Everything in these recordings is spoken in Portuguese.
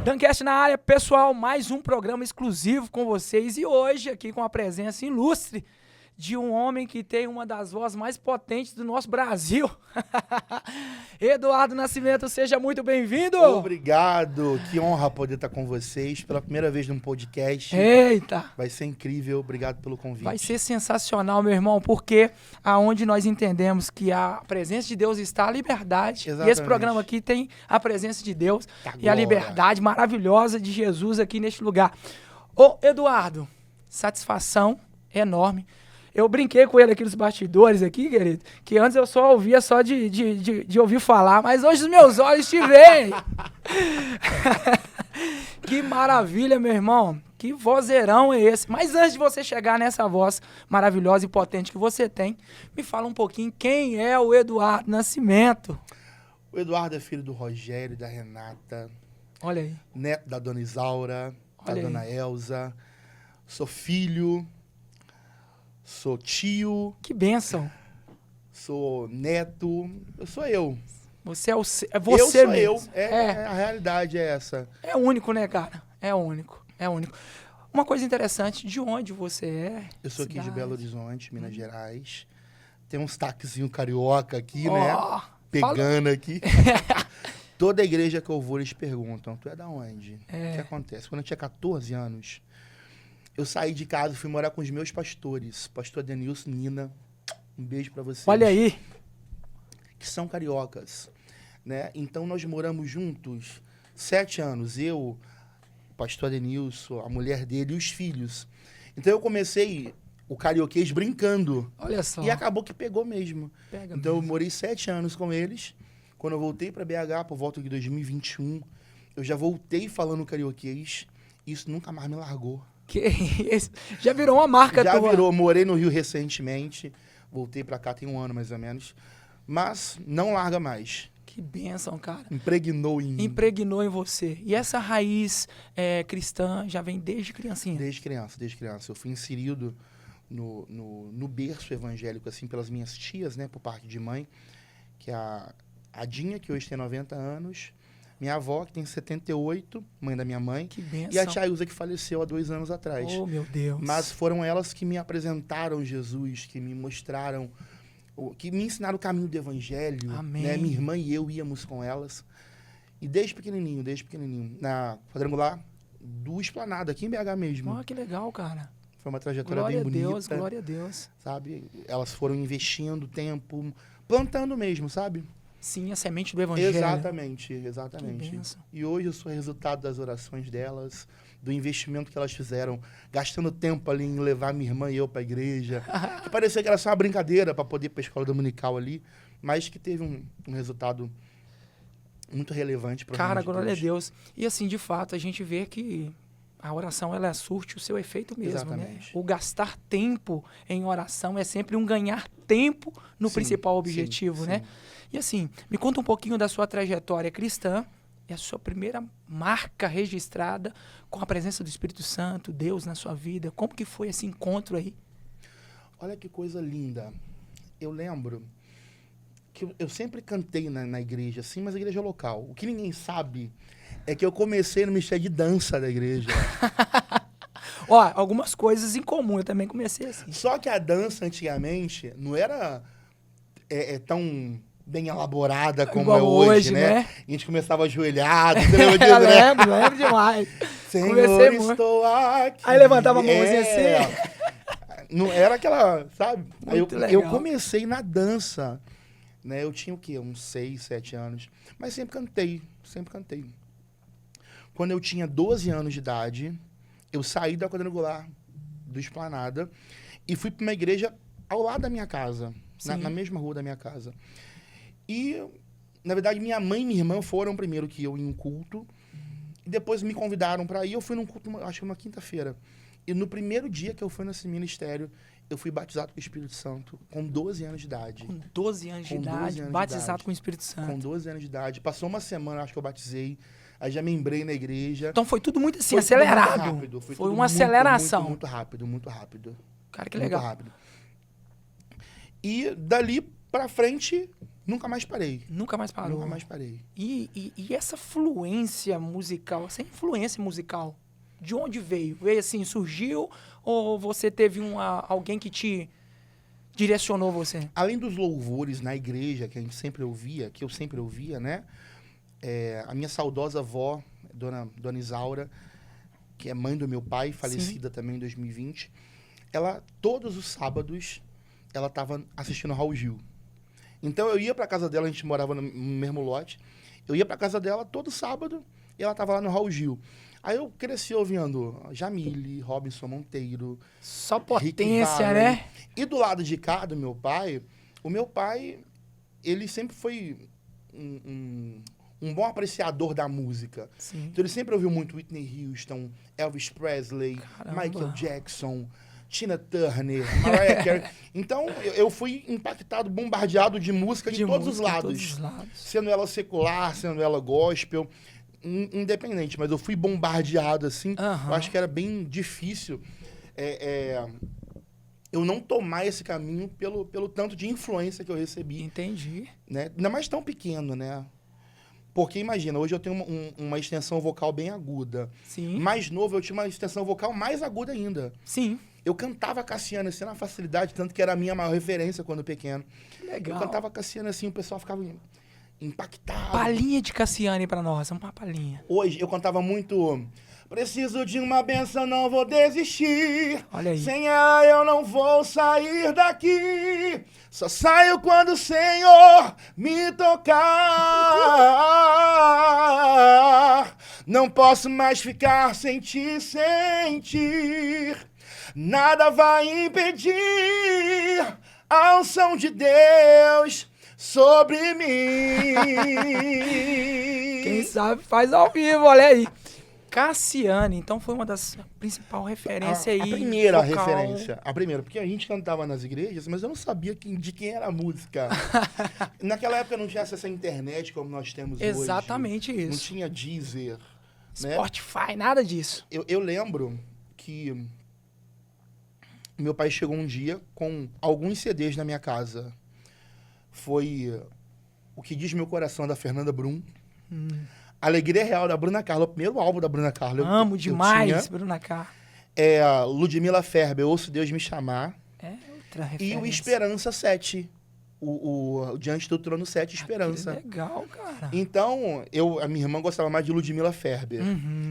Dancast na área, pessoal, mais um programa exclusivo com vocês e hoje aqui com a presença ilustre de um homem que tem uma das vozes mais potentes do nosso Brasil. Eduardo Nascimento, seja muito bem-vindo. Obrigado, que honra poder estar com vocês pela primeira vez num podcast. Eita! Vai ser incrível, obrigado pelo convite. Vai ser sensacional, meu irmão, porque aonde nós entendemos que a presença de Deus está a liberdade. Exatamente. E esse programa aqui tem a presença de Deus Tá e a liberdade maravilhosa de Jesus aqui neste lugar. Ô, Eduardo, satisfação enorme. Eu brinquei com ele aqui nos bastidores aqui, querido, que antes eu só ouvia só de ouvir falar, mas hoje os meus olhos te veem. Que maravilha, meu irmão. Que vozeirão é esse? Mas antes de você chegar nessa voz maravilhosa e potente que você tem, me fala um pouquinho quem é o Eduardo Nascimento. O Eduardo é filho do Rogério, da Renata. Olha aí. Neto da dona Isaura, da Olha dona aí. Elza. Sou filho, sou tio, Que bênção. sou neto. Eu sou eu. Você é Eu você sou mesmo. eu. A realidade é essa. É único, né, cara? É único. É único. Uma coisa interessante, de onde você é? Eu sou aqui de Cidade? Belo Horizonte, Minas Gerais. Tem uns taquezinho carioca aqui, Ó, né? Pegando aqui. Toda igreja que eu vou, eles perguntam, tu é da onde? O que acontece? Quando eu tinha 14 anos, eu saí de casa e fui morar com os meus pastores. Pastor Denilson, Nina, um beijo pra vocês. Olha aí. Que são cariocas, né? Então, nós moramos juntos 7 anos. Eu, o pastor Denilson, a mulher dele e os filhos. Então, eu comecei o carioquês brincando. Olha só. E acabou que pegou mesmo. Pega Então, eu mesmo. morei 7 anos com eles. Quando eu voltei para BH, por volta de 2021, eu já voltei falando carioquês. Isso nunca mais me largou. Que isso? Já virou uma marca Já tua. virou. Morei no Rio recentemente. Voltei para cá tem um ano, mais ou menos. Mas não larga mais. Que bênção, cara. Impregnou em mim. Impregnou em você. E essa raiz cristã já vem desde criancinha? Desde criança. Eu fui inserido no berço evangélico, assim, pelas minhas tias, né, por parte de mãe, que é a Dinha, que hoje tem 90 anos, minha avó, que tem 78, mãe da minha mãe, Que bênção. e a tia Ilza, que faleceu há 2 anos atrás. Oh, meu Deus. Mas foram elas que me apresentaram Jesus, que me mostraram, que me ensinaram o caminho do evangelho. Amém. Né? Minha irmã e eu íamos com elas. E desde pequenininho, na quadrangular do Esplanada, aqui em BH mesmo. Oh, que legal, cara. Foi uma trajetória Glória a bem Deus, bonita. glória a Deus. Sabe? Elas foram investindo tempo, plantando mesmo, sabe? Sim, a semente do evangelho. Exatamente. Que bênção. E hoje eu sou resultado das orações delas, do investimento que elas fizeram, gastando tempo ali em levar minha irmã e eu para a igreja. Que parecia que era só uma brincadeira para poder ir para a escola dominical ali, mas que teve um resultado muito relevante para Cara, glória a Deus. E assim, de fato, a gente vê que a oração, ela surte o seu efeito mesmo, Exatamente. né? O gastar tempo em oração é sempre um ganhar tempo no Sim, principal objetivo, sim, né? sim. E assim, me conta um pouquinho da sua trajetória cristã e a sua primeira marca registrada com a presença do Espírito Santo, Deus na sua vida. Como que foi esse encontro aí? Olha que coisa linda. Eu lembro que eu sempre cantei na igreja, assim, mas igreja local. O que ninguém sabe é que eu comecei no ministério de dança da igreja. Ó, algumas coisas em comum, eu também comecei assim. Só que a dança, antigamente, não era tão bem elaborada como Igual é hoje, né? né? A gente começava ajoelhado, você lembra disso, né? lembro demais. Senhor, Comecei muito. estou aqui. Aí levantava a mãozinha assim. Não era aquela, sabe? Aí Muito eu legal. comecei na dança, né? Eu tinha o quê? Uns 6, 7 anos. Mas sempre cantei. Quando eu tinha 12 anos de idade, eu saí da quadrangular do Esplanada e fui para uma igreja ao lado da minha casa, na mesma rua da minha casa. E, na verdade, minha mãe e minha irmã foram primeiro que eu em um culto. E depois me convidaram para ir. Eu fui num culto, acho que uma quinta-feira. E no primeiro dia que eu fui nesse ministério, eu fui batizado com o Espírito Santo, com 12 anos de idade. Com 12 anos de Com 12 idade, anos de batizado idade. com o Espírito Santo. Com 12 anos de idade. Passou uma semana, acho que eu batizei. Aí já membrei na igreja. Então foi tudo muito assim, Foi tudo muito acelerado. rápido, Foi tudo uma aceleração. Muito rápido. Cara, que Muito legal. rápido. E dali pra frente, nunca mais parei. Nunca mais parou. Nunca mais parei. E essa fluência musical, essa influência musical, de onde veio? Veio assim, surgiu? Ou você teve alguém que te direcionou você? Além dos louvores na igreja, que a gente sempre ouvia, que eu sempre ouvia, né? A minha saudosa avó, Dona Isaura, que é mãe do meu pai, falecida também em 2020, ela, todos os sábados, ela estava assistindo Raul Gil. Então eu ia pra casa dela, a gente morava no mesmo lote, eu ia pra casa dela todo sábado e ela tava lá no Raul Gil. Aí eu cresci ouvindo Jamile, Robinson Monteiro. Só Rick potência, Valley. né? E do lado de cá do meu pai, o meu pai, ele sempre foi um bom apreciador da música. Sim. Então ele sempre ouviu muito Whitney Houston, Elvis Presley, Caramba. Michael Jackson, Tina Turner, Mariah Carey. Então eu fui impactado, bombardeado de música de todos os lados. todos os lados. Sendo ela secular, sendo ela gospel, independente. Mas eu fui bombardeado, assim. Aham. Eu acho que era bem difícil eu não tomar esse caminho pelo tanto de influência que eu recebi. Entendi. Né? Ainda mais tão pequeno, né? Porque imagina, hoje eu tenho uma extensão vocal bem aguda. Sim. Mais novo, eu tinha uma extensão vocal mais aguda ainda. Sim. Eu cantava Cassiano assim na facilidade, tanto que era a minha maior referência quando pequeno. Que legal. Eu cantava Cassiano assim, o pessoal ficava impactado. Palhinha de Cassiane pra nós, uma palhinha. Hoje eu cantava muito... Preciso de uma benção, não vou desistir. Olha aí. Sem ela eu não vou sair daqui. Só saio quando o Senhor me tocar. Não posso mais ficar sem te sentir. Nada vai impedir a unção de Deus sobre mim. Quem sabe faz ao vivo, olha aí. Cassiane, então foi uma das principais referências aí. A primeira vocal. referência. A primeira, porque a gente cantava nas igrejas, mas eu não sabia de quem era a música. Naquela época não tinha acesso à internet como nós temos hoje. Exatamente isso. Não tinha Deezer. Né? Spotify, nada disso. Eu lembro que meu pai chegou um dia com alguns CDs na minha casa. Foi O Que Diz Meu Coração, da Fernanda Brum. Alegria Real, da Bruna Carla, o primeiro álbum da Bruna Carla. Amo demais, tinha. Bruna Carla. Ludmilla Ferber, Ouço Deus Me Chamar. É outra referência. E o Esperança 7. O Diante do Trono 7, Esperança. Que legal, cara. Então, a minha irmã gostava mais de Ludmilla Ferber.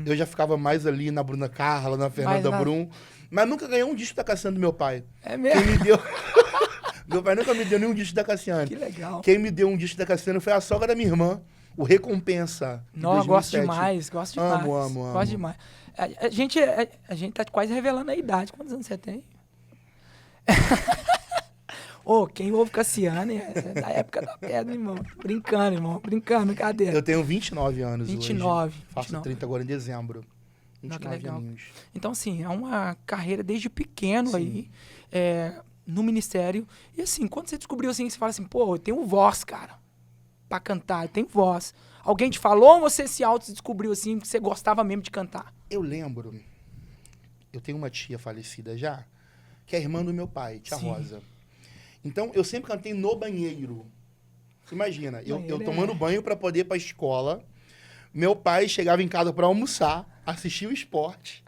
Eu já ficava mais ali na Bruna Carla, na Fernanda Brum. Mas nunca ganhei um disco da Cassiane do meu pai. É mesmo? Quem me deu... Meu pai nunca me deu nenhum disco da Cassiane. Que legal. Quem me deu um disco da Cassiane foi a sogra da minha irmã, o Recompensa. Não, gosto demais, gosto demais. Amo. Gosto demais. A gente tá quase revelando a idade. Quantos anos você tem? Quem ouve Cassiane é da época da pedra, irmão. Brincando, irmão. Brincando, brincadeira. Eu tenho 29 anos 29. hoje. Faço 30 agora em dezembro. 29 aninhos. Então, assim, é uma carreira desde pequeno aí, no ministério. E assim, quando você descobriu assim, você fala assim, pô, eu tenho voz, cara, pra cantar, eu tenho voz. Alguém te falou ou você se auto-descobriu assim, que você gostava mesmo de cantar? Eu lembro, eu tenho uma tia falecida já, que é irmã do meu pai, tia Rosa. Então, eu sempre cantei no banheiro. Imagina, eu tomando banho pra poder ir pra escola. Meu pai chegava em casa pra almoçar, assistia o esporte.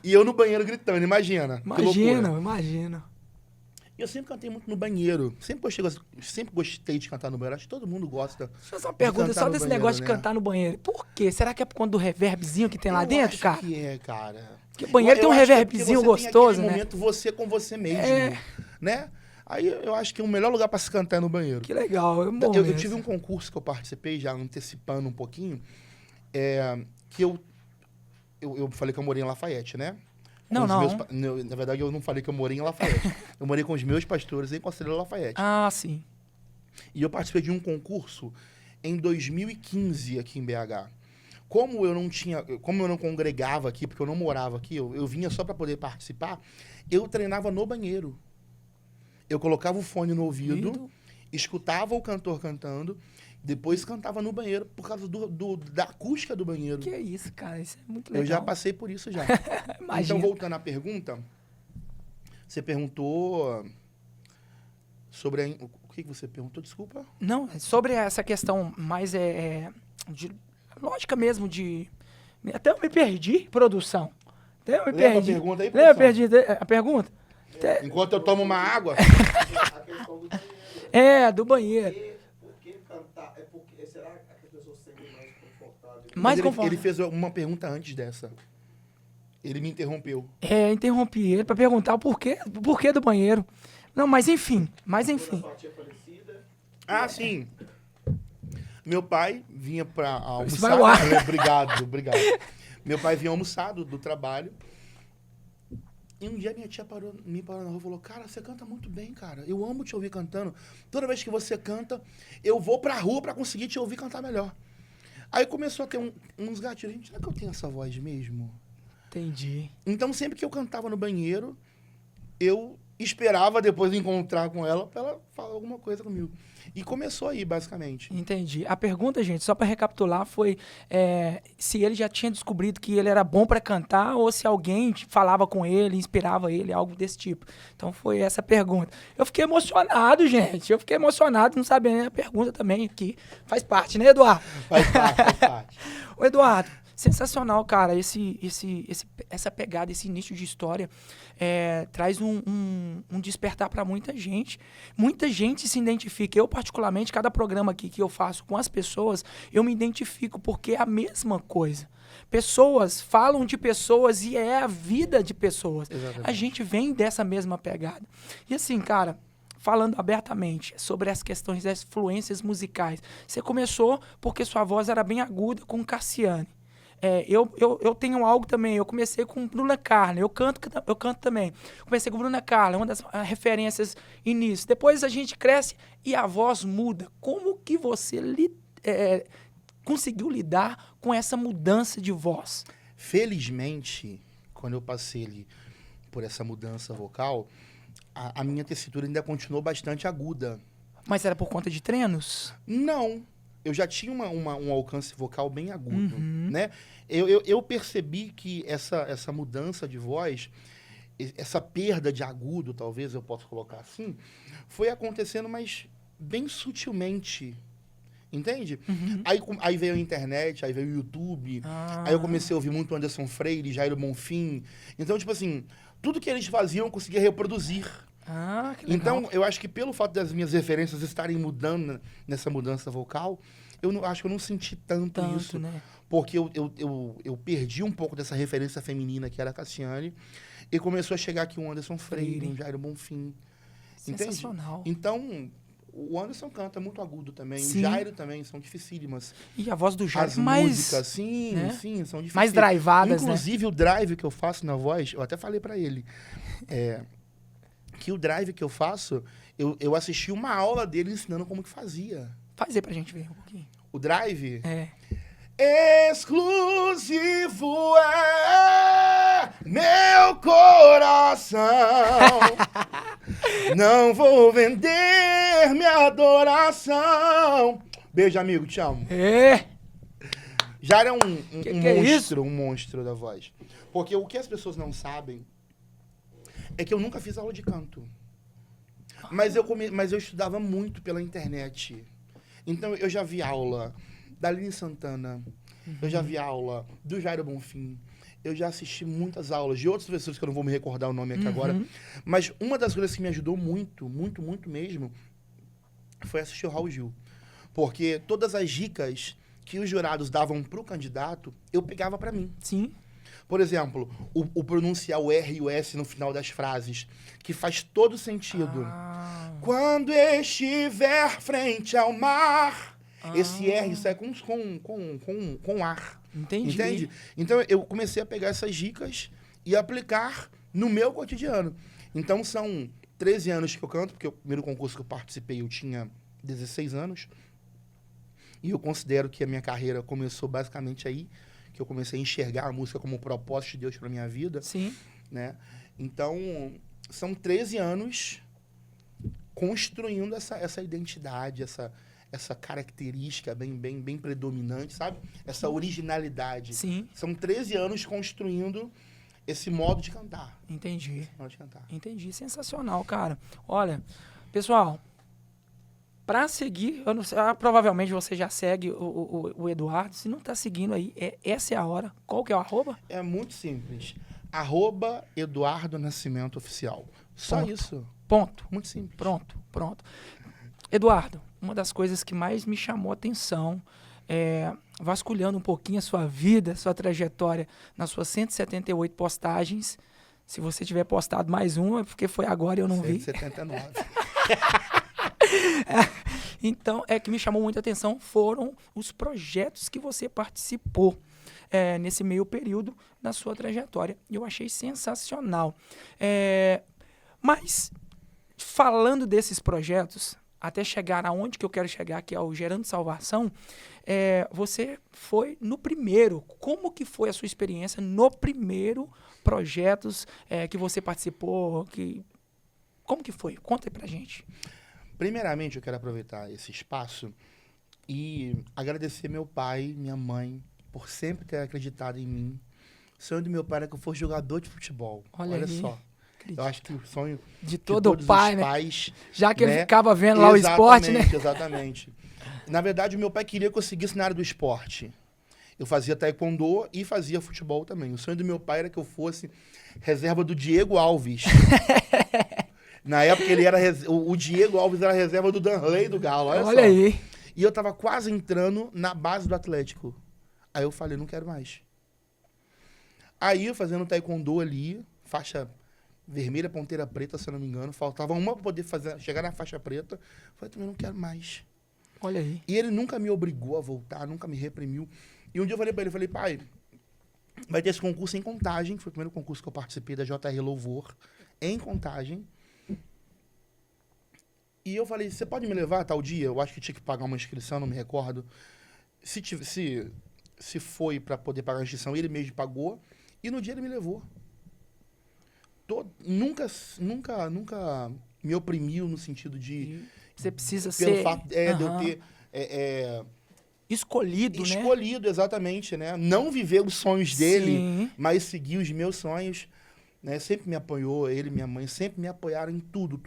E eu no banheiro gritando, imagina. Imagina. E eu sempre cantei muito no banheiro. Sempre gostei de cantar no banheiro. Acho que todo mundo gosta. Deixa eu fazer uma pergunta só desse negócio de cantar no banheiro. Por quê? Será que é por conta do reverbzinho que tem lá dentro, cara? Eu acho que é, cara. Porque o banheiro tem um reverbzinho gostoso, tem né? momento você com você mesmo, né? Aí eu acho que o melhor lugar pra se cantar é no banheiro. Que legal, eu tive um concurso que eu participei, já antecipando um pouquinho, que eu falei que eu morei em Lafayette, né? Não. Na verdade, eu não falei que eu morei em Lafayette. Eu morei com os meus pastores em Conselheiro Lafayette. Ah, sim. E eu participei de um concurso em 2015 aqui em BH. Como eu não congregava aqui, porque eu não morava aqui, eu vinha só para poder participar, eu treinava no banheiro. Eu colocava o fone no ouvido, escutava o cantor cantando, depois cantava no banheiro por causa da acústica do banheiro. Que é isso, cara? Isso é muito legal. Eu já passei por isso já. Então, voltando à pergunta, você perguntou sobre O que você perguntou? Desculpa. Não, sobre essa questão mais de lógica mesmo de... Até eu me perdi, produção. Até eu me Lembra perdi. a pergunta aí, Lembra, produção? perdi a pergunta? Enquanto eu tomo uma água... A questão do banheiro. Do banheiro. Por que cantar? Será que as pessoas se sentem mais confortáveis? Mais Mas confortável. ele fez uma pergunta antes dessa. Ele me interrompeu. Interrompi ele pra perguntar o porquê do banheiro. Não, mas enfim. Sua tia falecida. Ah, sim. Meu pai vinha pra almoçar. Isso vai ao ar. Obrigado. Meu pai vinha almoçar do trabalho. E um dia minha tia me parou na rua e falou, cara, você canta muito bem, cara. Eu amo te ouvir cantando. Toda vez que você canta, eu vou pra rua pra conseguir te ouvir cantar melhor. Aí começou a ter uns gatilhos. Gente, será que eu tenho essa voz mesmo? Entendi. Então, sempre que eu cantava no banheiro, eu esperava depois encontrar com ela pra ela falar alguma coisa comigo. E começou aí, basicamente. Entendi. A pergunta, gente, só pra recapitular, foi se ele já tinha descobrido que ele era bom pra cantar ou se alguém falava com ele, inspirava ele, algo desse tipo. Então foi essa a pergunta. Eu fiquei emocionado, gente. Não sabia nem a pergunta também aqui. Faz parte, né, Eduardo? Faz parte. Ô, Eduardo, sensacional, cara, essa pegada, esse início de história traz um despertar para muita gente. Muita gente se identifica. Eu, particularmente, cada programa aqui que eu faço com as pessoas, eu me identifico porque é a mesma coisa. Pessoas falam de pessoas e é a vida de pessoas. Exatamente. A gente vem dessa mesma pegada. E assim, cara, falando abertamente sobre as questões das fluências musicais, você começou porque sua voz era bem aguda com Cassiane. Eu tenho algo também. Eu comecei com Bruna Carla. Eu canto também. Comecei com Bruna Carla, uma das referências início. Depois a gente cresce e a voz muda. Como que você conseguiu lidar com essa mudança de voz? Felizmente, quando eu passei ali por essa mudança vocal, a minha tessitura ainda continuou bastante aguda. Mas era por conta de treinos? Não. Eu já tinha um alcance vocal bem agudo, né? Eu percebi que essa mudança de voz, essa perda de agudo, talvez eu possa colocar assim, foi acontecendo, mas bem sutilmente, entende? Aí veio a internet, aí veio o YouTube, aí eu comecei a ouvir muito Anderson Freire, Jair Bonfim. Então, tipo assim, tudo que eles faziam eu conseguia reproduzir. Que legal. Então, eu acho que pelo fato das minhas referências estarem mudando nessa mudança vocal, acho que eu não senti tanto isso. Né? Porque eu perdi um pouco dessa referência feminina que era a Cassiane e começou a chegar aqui um Anderson Freire, um Jair Bonfim. Sensacional. Entende? Então, o Anderson canta muito agudo também. Sim. O Jairo também, são dificílimas. E a voz do Jairo As mais... músicas, sim, né? sim, são difíceis. Mais drivadas, Inclusive, o drive que eu faço na voz, eu até falei pra ele, que o drive que eu faço, eu assisti uma aula dele ensinando como que fazia. Faz aí pra gente ver um pouquinho. O drive? Exclusivo é meu coração. Não vou vender minha adoração. Beijo, amigo, te amo. Já era um monstro da voz. Porque o que as pessoas não sabem é que eu nunca fiz aula de canto. Mas eu estudava muito pela internet. Então eu já vi aula da Aline Santana, eu já vi aula do Jairo Bonfim, eu já assisti muitas aulas de outras pessoas que eu não vou me recordar o nome aqui agora. Mas uma das coisas que me ajudou muito, muito, muito mesmo, foi assistir o Raul Gil. Porque todas as dicas que os jurados davam pro candidato, eu pegava pra mim. Sim. Por exemplo, o pronunciar o R e o S no final das frases, que faz todo sentido. Quando estiver frente ao mar. Esse R sai com ar. Entendi. Entende? Então, eu comecei a pegar essas dicas e aplicar no meu cotidiano. Então, são 13 anos que eu canto, porque o primeiro concurso que eu participei eu tinha 16 anos. E eu considero que a minha carreira começou basicamente aí, que eu comecei a enxergar a música como um propósito de Deus para minha vida. Sim. Né? Então, são 13 anos construindo essa identidade, essa característica bem predominante, sabe? Essa originalidade. Sim. São 13 anos construindo esse modo de cantar. Entendi. Esse modo de cantar. Entendi. Sensacional, cara. Olha, pessoal, Pra seguir, eu não sei, provavelmente você já segue o Eduardo. Se não tá seguindo aí, essa é a hora. Qual que é o arroba? É muito simples. @Eduardo Nascimento Oficial. Só Ponto. isso. Ponto. Muito simples. Pronto. Eduardo, uma das coisas que mais me chamou a atenção, vasculhando um pouquinho a sua vida, sua trajetória, nas suas 178 postagens. Se você tiver postado mais uma, é porque foi agora e eu não vi. 179. Então, que me chamou muita atenção foram os projetos que você participou nesse meio período da sua trajetória. Eu achei sensacional. Mas, falando desses projetos, até chegar aonde que eu quero chegar, que é o Gerando Salvação, você foi no primeiro. Como que foi a sua experiência no primeiro projetos que você participou? Como que foi? Conta aí pra gente. Primeiramente, eu quero aproveitar esse espaço e agradecer meu pai, minha mãe, por sempre ter acreditado em mim. O sonho do meu pai era que eu fosse jogador de futebol. Olha aí. só. Eu acho que o sonho De de todo todos pai, os né? pais... Já que ele né? ficava vendo lá o esporte, né? Exatamente. Na verdade, o meu pai queria que eu seguisse na área do esporte. Eu fazia taekwondo e fazia futebol também. O sonho do meu pai era que eu fosse reserva do Diego Alves. Na época, ele era o Diego Alves era reserva do Danley do Galo. Olha só. aí. E eu tava quase entrando na base do Atlético. Aí eu falei, não quero mais. Aí, eu fazendo taekwondo ali, faixa vermelha, ponteira preta, se eu não me engano. Faltava uma pra poder chegar na faixa preta. Eu falei, também não quero mais. Olha aí. E ele nunca me obrigou a voltar, nunca me reprimiu. E um dia eu falei pra ele, pai, vai ter esse concurso em Contagem. Foi o primeiro concurso que eu participei da JR Louvor, em Contagem. E eu falei, você pode me levar tal dia? Eu acho que tinha que pagar uma inscrição, não me recordo. Se foi para poder pagar a inscrição, ele mesmo pagou. E no dia ele me levou. Nunca me oprimiu no sentido de... Você precisa pelo ser... fato de eu ter... escolhido, né? Escolhido, exatamente, né? Não viver os sonhos dele, Sim. mas seguir os meus sonhos. Né? Sempre me apoiou, ele e minha mãe sempre me apoiaram em tudo.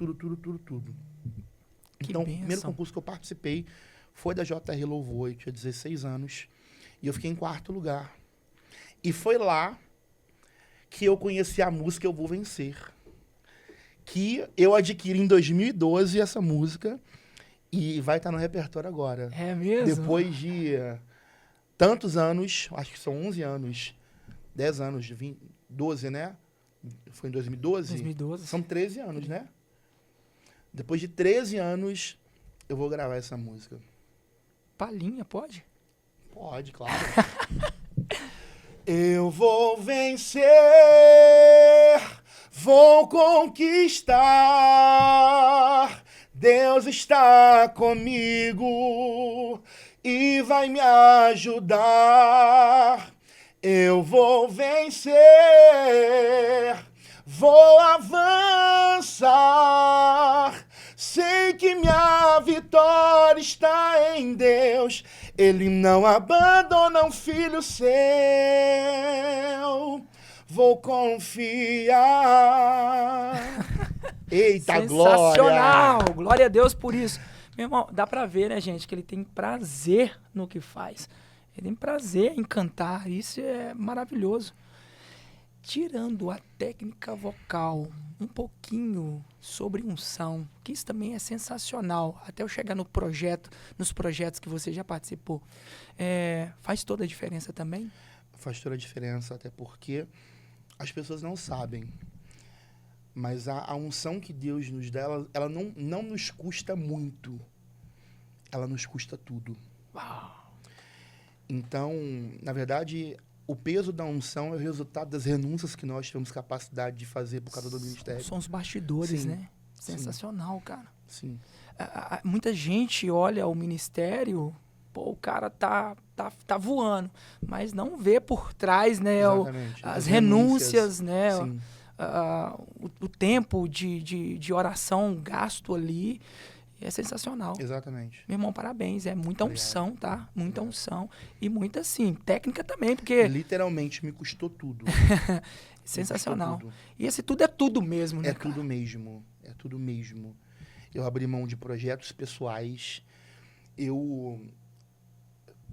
Que Então, o bênção. primeiro concurso que eu participei foi da JR Louvor, eu tinha 16 anos, e eu fiquei em 4º lugar. E foi lá que eu conheci a música Eu Vou Vencer, que eu adquiri em 2012 essa música, e vai estar no repertório agora. É mesmo? Depois de tantos anos, acho que são 11 anos, 10 anos, 20, 12, né? Foi em 2012? 2012. São 13 anos, né? Depois de 13 anos, eu vou gravar essa música. Palhinha, pode? Pode, claro. Eu vou vencer, vou conquistar. Deus está comigo e vai me ajudar. Eu vou vencer, vou avançar. Sei que minha vitória está em Deus. Ele não abandona um filho seu. Vou confiar. Eita, Sensacional! glória! Glória a Deus por isso. Meu irmão, dá pra ver, né, gente, que ele tem prazer no que faz. Ele tem prazer em cantar. Isso é maravilhoso. Tirando a técnica vocal, um pouquinho sobre unção, que isso também é sensacional. Até eu chegar no projeto, nos projetos que você já participou. Faz toda a diferença também? Faz toda a diferença, até porque as pessoas não sabem. Mas a unção que Deus nos dá, ela não nos custa muito. Ela nos custa tudo. Uau. Então, na verdade, o peso da unção é o resultado das renúncias que nós tivemos capacidade de fazer por causa do ministério. São os bastidores, Sim. né? Sensacional, cara. Sim. Muita gente olha o ministério, pô, o cara tá voando, mas não vê por trás, né, Exatamente. as renúncias, né, Sim. o tempo de oração gasto ali. É sensacional. Exatamente. Meu irmão, parabéns. É muita Obrigado. unção, tá? Muita unção. E muita, assim, técnica também, porque... Literalmente me custou tudo. Sensacional. Me custou tudo. E esse tudo é tudo mesmo, né, É cara? tudo mesmo. É tudo mesmo. eu abri mão de projetos pessoais,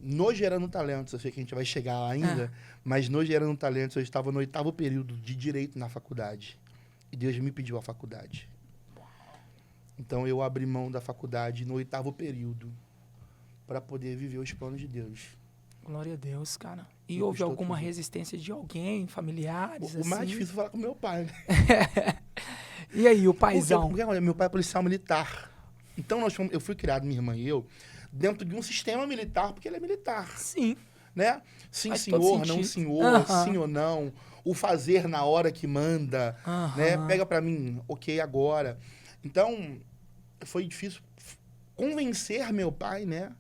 no Gerando Talentos, eu sei que a gente vai chegar lá ainda, mas no Gerando Talentos eu estava no 8º período de Direito na faculdade. E Deus me pediu a faculdade. Então eu abri mão da faculdade no 8º período para poder viver os planos de Deus. Glória a Deus, cara. E Me houve custou alguma tudo. resistência de alguém, familiares, O mais assim? difícil é falar com meu pai, né? E aí, o paizão? Porque, olha, meu pai é policial militar. Então eu fui criado, minha irmã e eu, dentro de um sistema militar, porque ele é militar. Sim. Né? Sim, Faz todo senhor, não, sentido. senhor, Aham. sim ou não. O fazer na hora que manda, né? Aham. Pega pra mim, ok, agora. Então, foi difícil convencer meu pai, né?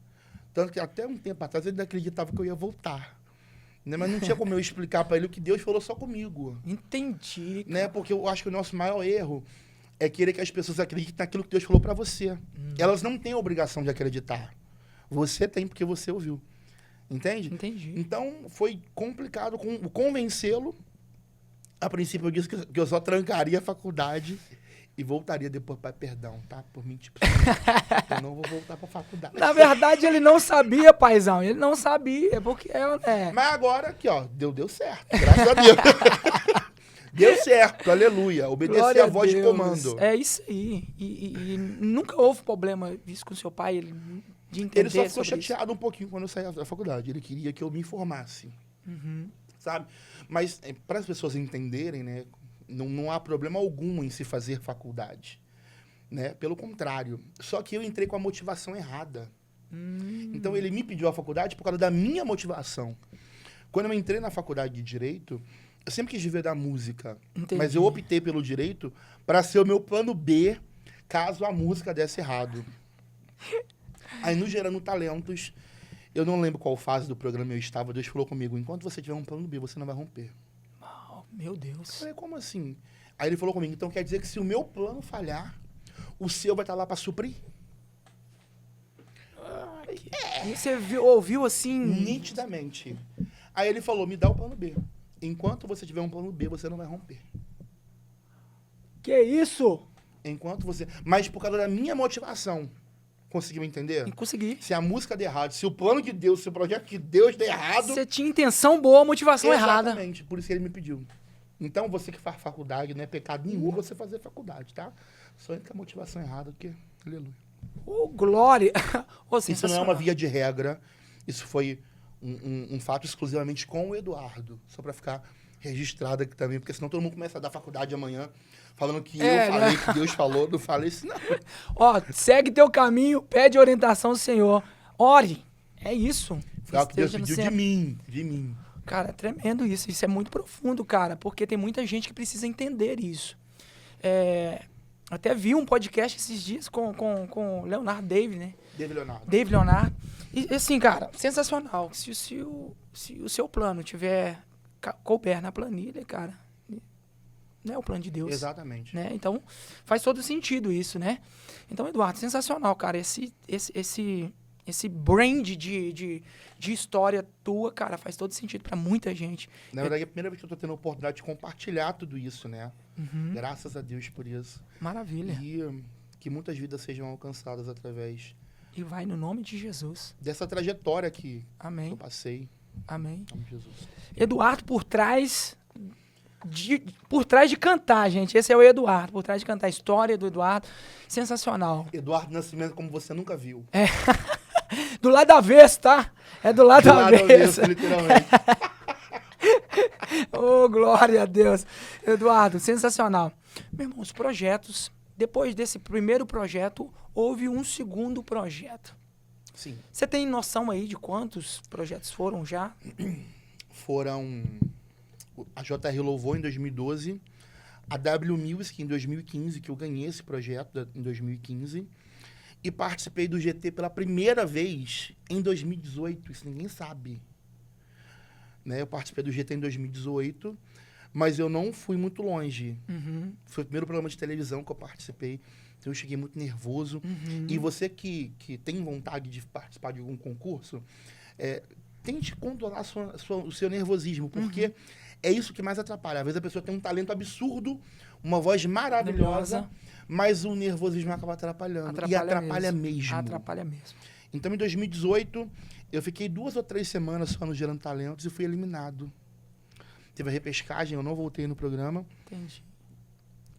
Tanto que até um tempo atrás ele não acreditava que eu ia voltar. Né? Mas não tinha como eu explicar pra ele o que Deus falou só comigo. Entendi. Né? Porque eu acho que o nosso maior erro é querer que as pessoas acreditem naquilo que Deus falou pra você. Elas não têm a obrigação de acreditar. Você tem porque você ouviu. Entende? Entendi. Então, foi complicado convencê-lo. A princípio, eu disse que eu só trancaria a faculdade e voltaria depois. Pai, perdão, tá? Por mim, tipo, eu não vou voltar pra faculdade. Na verdade, ele não sabia, paizão. Ele não sabia, porque é... Mas agora, aqui, ó, deu certo. Graças a Deus. Deu certo, aleluia. Obedecer Glória a voz de Deus. comando. É isso aí. E nunca houve problema isso com seu pai, de entender Ele só ficou sobre isso. chateado um pouquinho quando eu saí da faculdade. Ele queria que eu me informasse. Uhum. Sabe? Mas para as pessoas entenderem, né, não há problema algum em se fazer faculdade, né? Pelo contrário. Só que eu entrei com a motivação errada. Então ele me pediu a faculdade por causa da minha motivação. Quando eu entrei na faculdade de Direito, eu sempre quis viver da música. Entendi. Mas eu optei pelo Direito para ser o meu plano B, caso a música desse errado. Aí no Gerando Talentos, eu não lembro qual fase do programa eu estava, Deus falou comigo, enquanto você tiver um plano B, você não vai romper. Oh, meu Eu Deus. falei, como assim? Aí ele falou comigo, então quer dizer que se o meu plano falhar, o seu vai estar lá para suprir? E você ouviu assim... Nitidamente. Aí ele falou, me dá o plano B. Enquanto você tiver um plano B, você não vai romper. Que isso? Enquanto você... Mas por causa da minha motivação. Conseguiu entender? E consegui. Se a música der errado, se o plano de Deus, se o projeto de Deus der errado... Você tinha intenção boa, motivação errada. Exatamente. Por isso que ele me pediu. Então, você que faz faculdade, não é pecado nenhum você fazer faculdade, tá? Só entra com a motivação errada, porque... Aleluia. Ô, glória. Ô, Isso não é sensacional. uma via de regra. Isso foi um fato exclusivamente com o Eduardo. Só para ficar registrado aqui também, porque senão todo mundo começa a dar faculdade amanhã falando que eu falei, que Deus falou, não falei isso, não. Ó, segue teu caminho, pede orientação do Senhor. Ore. É isso. Foi algo que Deus Esteja no pediu centro. de mim. Cara, é tremendo isso. Isso é muito profundo, cara, porque tem muita gente que precisa entender isso. Até vi um podcast esses dias com o Leonardo David, né? David Leonardo. David Leonardo. E assim, cara, sensacional. Se o seu plano tiver couber na planilha, cara, não é o plano de Deus. Exatamente. Né? Então, faz todo sentido isso, né? Então, Eduardo, sensacional, cara. Esse brand de história tua, cara, faz todo sentido pra muita gente. Na verdade, é a primeira vez que eu tô tendo a oportunidade de compartilhar tudo isso, né? Uhum. Graças a Deus por isso. Maravilha. E que muitas vidas sejam alcançadas através E vai no nome de Jesus. dessa trajetória que Amém. eu passei. Amém. Em nome de Jesus. Eduardo por trás de cantar, gente. Esse é o Eduardo, por trás de cantar. A história do Eduardo, sensacional. Eduardo Nascimento, como você nunca viu. Do lado avesso, tá? É do lado avesso. Literalmente. Oh, glória a Deus. Eduardo, sensacional. Meu irmão, os projetos, depois desse primeiro projeto, houve um segundo projeto. Sim. Você tem noção aí de quantos projetos foram já? Foram a JR Louvor em 2012, a W Music em 2015, que eu ganhei esse projeto em 2015, e participei do GT pela primeira vez em 2018, isso ninguém sabe. Né? Eu participei do GT em 2018, mas eu não fui muito longe. Uhum. Foi o primeiro programa de televisão que eu participei, então eu cheguei muito nervoso. Uhum. E você que tem vontade de participar de algum concurso, tente controlar o seu nervosismo, porque É isso que mais atrapalha. Às vezes a pessoa tem um talento absurdo, uma voz maravilhosa, mas o nervosismo acaba atrapalhando. E atrapalha mesmo. Atrapalha mesmo. Então, em 2018, eu fiquei 2 ou 3 semanas só no Gerando Talentos e fui eliminado. Teve a repescagem, eu não voltei no programa. Entendi.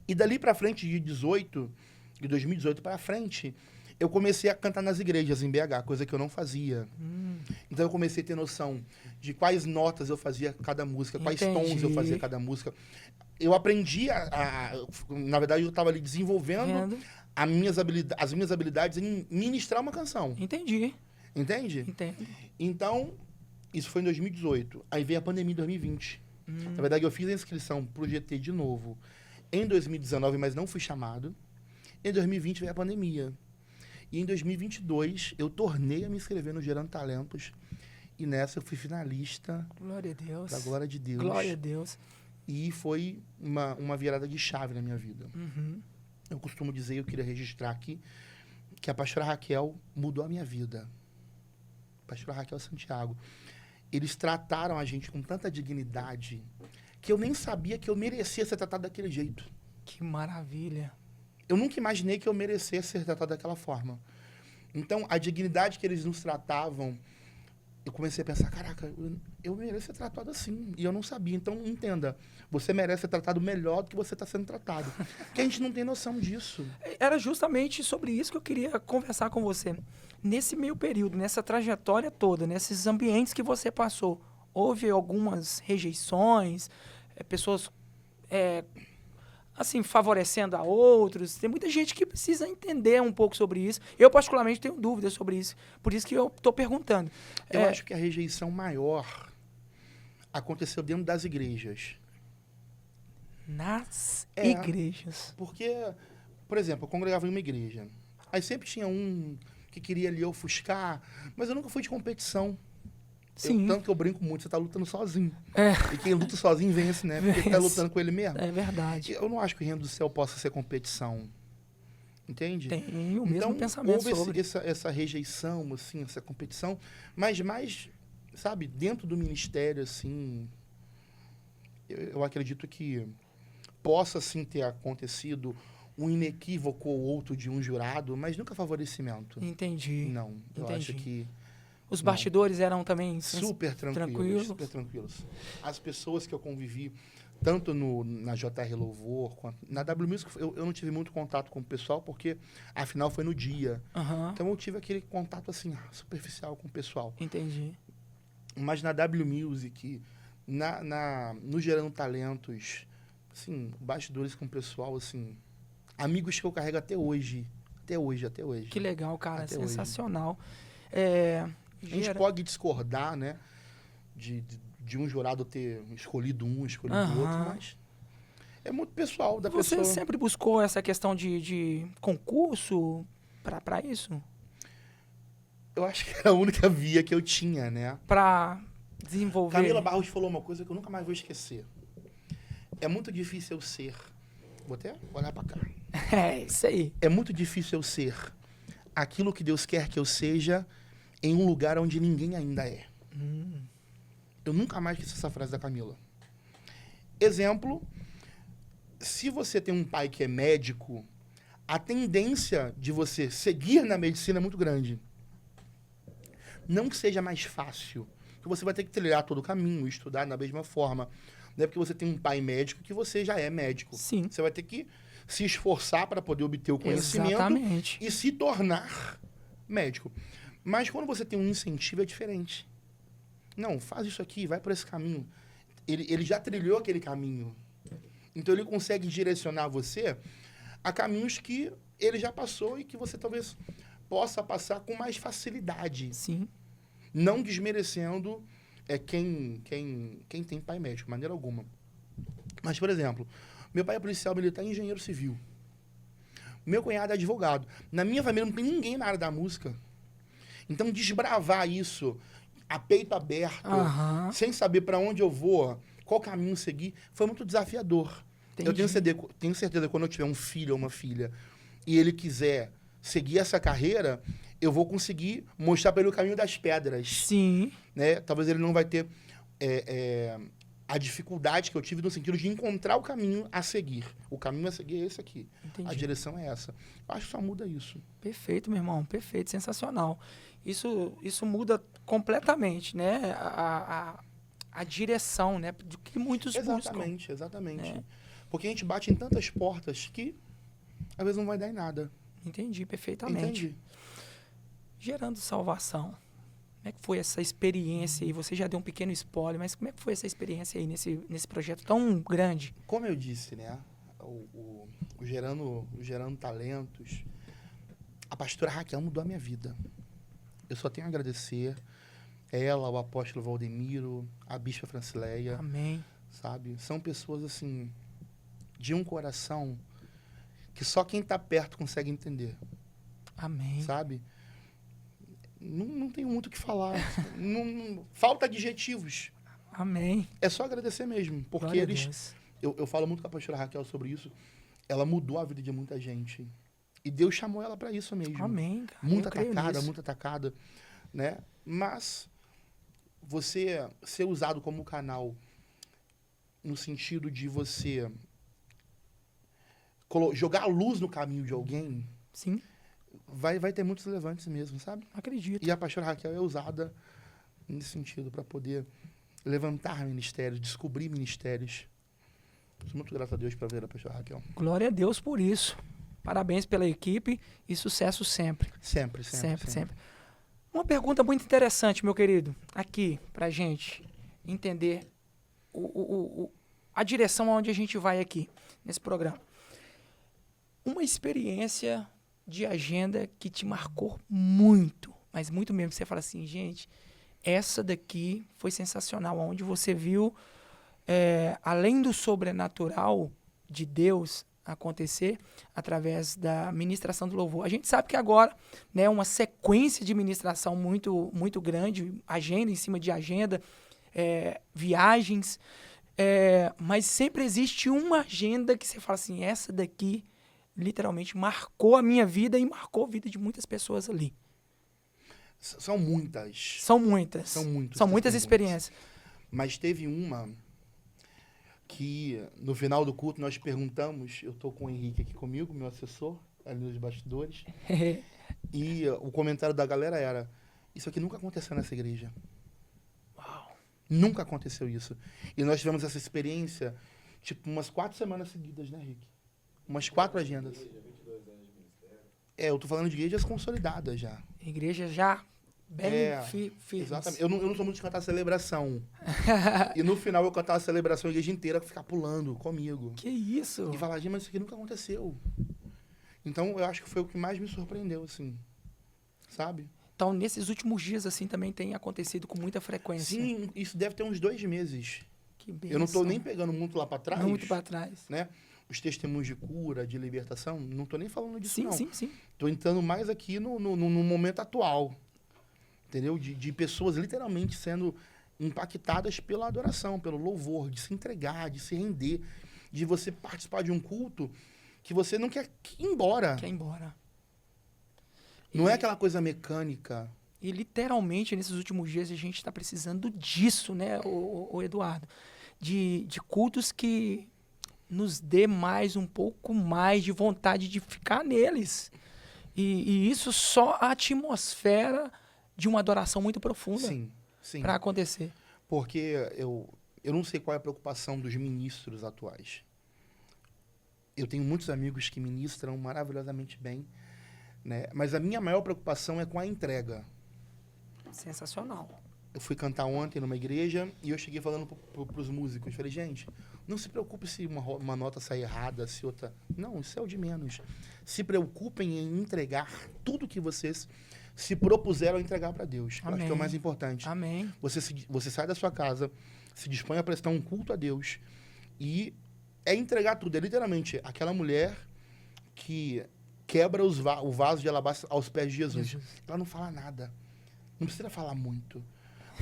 E dali pra frente, de 2018 pra frente, eu comecei a cantar nas igrejas em BH, coisa que eu não fazia. Então eu comecei a ter noção de quais notas eu fazia cada música, quais tons eu fazia cada música. Eu aprendi na verdade, eu estava ali desenvolvendo as minhas habilidades em ministrar uma canção. Entendi. Entende? Entendo. Então, isso foi em 2018. Aí veio a pandemia em 2020. Na verdade, eu fiz a inscrição pro GT de novo em 2019, mas não fui chamado. Em 2020 veio a pandemia. E em 2022, eu tornei a me inscrever no Gerando Talentos. E nessa eu fui finalista. Glória a Deus. Da glória de Deus. Glória a Deus. E foi uma virada de chave na minha vida. Eu costumo dizer, eu queria registrar aqui, que a pastora Raquel mudou a minha vida. Pastora Raquel Santiago. Eles trataram a gente com tanta dignidade que eu nem sabia que eu merecia ser tratado daquele jeito. Que maravilha. Eu nunca imaginei que eu merecia ser tratado daquela forma. Então, a dignidade que eles nos tratavam, eu comecei a pensar, caraca, eu mereço ser tratado assim. E eu não sabia. Então, entenda, você merece ser tratado melhor do que você está sendo tratado. Porque a gente não tem noção disso. Era justamente sobre isso que eu queria conversar com você. Nesse meio período, nessa trajetória toda, nesses ambientes que você passou, houve algumas rejeições, pessoas assim, favorecendo a outros. Tem muita gente que precisa entender um pouco sobre isso. Eu, particularmente, tenho dúvidas sobre isso. Por isso que eu estou perguntando. Eu acho que a rejeição maior aconteceu dentro das igrejas. Nas igrejas. Porque, por exemplo, eu congregava em uma igreja. Aí sempre tinha um que queria ali ofuscar, mas eu nunca fui de competição. Sim. Tanto que eu brinco muito, você tá lutando sozinho. É. E quem luta sozinho vence, né? Porque tá lutando com ele mesmo. É verdade. Eu não acho que o reino do céu possa ser competição. Entende? Tem o mesmo pensamento houve sobre. essa rejeição, assim, essa competição, mas mais, sabe, dentro do ministério, assim, eu acredito que possa, sim, ter acontecido um inequívoco ou outro de um jurado, mas nunca favorecimento. Entendi. Não, eu acho que... Os bastidores eram também super tranquilos, super tranquilos. As pessoas que eu convivi, tanto na JR Louvor, quanto na W Music, eu não tive muito contato com o pessoal, porque, afinal, foi no dia. Então, eu tive aquele contato, assim, superficial com o pessoal. Entendi. Mas na W Music, no Gerando Talentos, assim, bastidores com o pessoal, assim, amigos que eu carrego até hoje. Até hoje. Que legal, cara. Até sensacional. A gente pode discordar, né? De um jurado ter escolhido um, escolhido outro, mas é muito pessoal da pessoa. Você sempre buscou essa questão de concurso para isso? Eu acho que era a única via que eu tinha, né? Para desenvolver... Camila Barros falou uma coisa que eu nunca mais vou esquecer. É muito difícil eu ser... Vou até olhar pra cá. É, isso aí. É muito difícil eu ser aquilo que Deus quer que eu seja em um lugar onde ninguém ainda é. Eu nunca mais esqueci essa frase da Camila. Exemplo, se você tem um pai que é médico, a tendência de você seguir na medicina é muito grande. Não que seja mais fácil, que você vai ter que trilhar todo o caminho, estudar da mesma forma. Não é porque você tem um pai médico que você já é médico. Sim. Você vai ter que se esforçar para poder obter o conhecimento. Exatamente. E se tornar médico. Mas quando você tem um incentivo, é diferente. Não, faz isso aqui, vai por esse caminho. Ele já trilhou aquele caminho. Então, ele consegue direcionar você a caminhos que ele já passou e que você talvez possa passar com mais facilidade. Sim. Não desmerecendo quem tem pai médico, de maneira alguma. Mas, por exemplo, meu pai é policial militar e engenheiro civil. Meu cunhado é advogado. Na minha família não tem ninguém na área da música. Então, desbravar isso a peito aberto, sem saber para onde eu vou, qual caminho seguir, foi muito desafiador. Entendi. Eu tenho certeza que quando eu tiver um filho ou uma filha e ele quiser seguir essa carreira, eu vou conseguir mostrar para ele o caminho das pedras. Sim. Né? Talvez ele não vai ter a dificuldade que eu tive no sentido de encontrar o caminho a seguir. O caminho a seguir é esse aqui. Entendi. A direção é essa. Eu acho que só muda isso. Perfeito, meu irmão. Perfeito, sensacional. Isso muda completamente, né? A direção, né? Do que muitos buscam. Exatamente. É. Porque a gente bate em tantas portas que às vezes não vai dar em nada. Entendi perfeitamente. Entende? Gerando salvação. Como é que foi essa experiência aí? Você já deu um pequeno spoiler, mas como é que foi essa experiência aí nesse projeto tão grande? Como eu disse, né? O gerando talentos. A pastora Raquel mudou a minha vida. Eu só tenho a agradecer ela, o apóstolo Valdemiro, a bispa Francileia, Amém. sabe? São pessoas, assim, de um coração que só quem tá perto consegue entender, Amém. sabe? Não tenho muito o que falar. Falta adjetivos. Amém. É só agradecer mesmo, porque Glória a eles... Deus. Eu falo muito com a pastora Raquel sobre isso. Ela mudou a vida de muita gente. E Deus chamou ela para isso mesmo. Amém, cara. Muito Eu creio atacada, nisso. muito atacada, né? Mas você ser usado como canal no sentido de você jogar a luz no caminho de alguém, Sim, vai ter muitos relevantes mesmo, sabe? acredito. E a pastora Raquel é usada nesse sentido para poder levantar ministérios, descobrir ministérios. Sou muito grato a Deus para ver a pastora Raquel. Glória a Deus por isso. Parabéns pela equipe e sucesso sempre. Sempre. Sempre. Uma pergunta muito interessante, meu querido, aqui, pra gente entender a direção aonde a gente vai aqui, nesse programa. Uma experiência de agenda que te marcou muito, mas muito mesmo. Você fala assim, gente, essa daqui foi sensacional, onde você viu, além do sobrenatural de Deus acontecer através da ministração do louvor. A gente sabe que agora, né, uma sequência de ministração muito, muito grande, agenda em cima de agenda, viagens, mas sempre existe uma agenda que você fala assim, essa daqui literalmente marcou a minha vida e marcou a vida de muitas pessoas ali. São muitas. São muitas. São muitas experiências. Mas teve uma que no final do culto nós perguntamos, eu tô com o Henrique aqui comigo, meu assessor, ali nos bastidores, e o comentário da galera era, isso aqui nunca aconteceu nessa igreja. Uau. Nunca aconteceu isso. E nós tivemos essa experiência, tipo, umas 4 semanas seguidas, né, Henrique? Umas 4 agendas. Eu tô falando de igrejas consolidadas já. Igreja já bem firme. Exatamente. Eu não sou muito de cantar celebração. E no final eu cantava a celebração, a igreja inteira ficar pulando comigo. Que isso? E falar, gente, mas isso aqui nunca aconteceu. Então eu acho que foi o que mais me surpreendeu, assim. Sabe? Então, nesses últimos dias, assim, também tem acontecido com muita frequência. Sim, isso deve ter uns 2 meses. Que bênção. Eu não tô nem pegando muito lá pra trás. Muito para trás. Né? Os testemunhos de cura, de libertação, não tô nem falando disso, Sim, não. sim. Tô entrando mais aqui no momento atual. Entendeu? De pessoas literalmente sendo impactadas pela adoração, pelo louvor, de se entregar, de se render, de você participar de um culto que você não quer ir embora. Quer ir embora. Não é aquela coisa mecânica. E literalmente, nesses últimos dias, a gente está precisando disso, né, o Eduardo? De cultos que nos dê um pouco mais de vontade de ficar neles. E isso só a atmosfera de uma adoração muito profunda Sim. para acontecer. Porque eu não sei qual é a preocupação dos ministros atuais. Eu tenho muitos amigos que ministram maravilhosamente bem, né? Mas a minha maior preocupação é com a entrega. Sensacional. Eu fui cantar ontem numa igreja e eu cheguei falando para os músicos. Falei, gente, não se preocupe se uma nota sair errada, se outra... Não, isso é o de menos. Se preocupem em entregar tudo que vocês se propuseram a entregar para Deus. Eu acho que é o mais importante. Amém. Você sai da sua casa, se dispõe a prestar um culto a Deus e é entregar tudo. É literalmente aquela mulher que quebra o vaso de alabastro aos pés de Jesus. Ela não fala nada. Não precisa falar muito.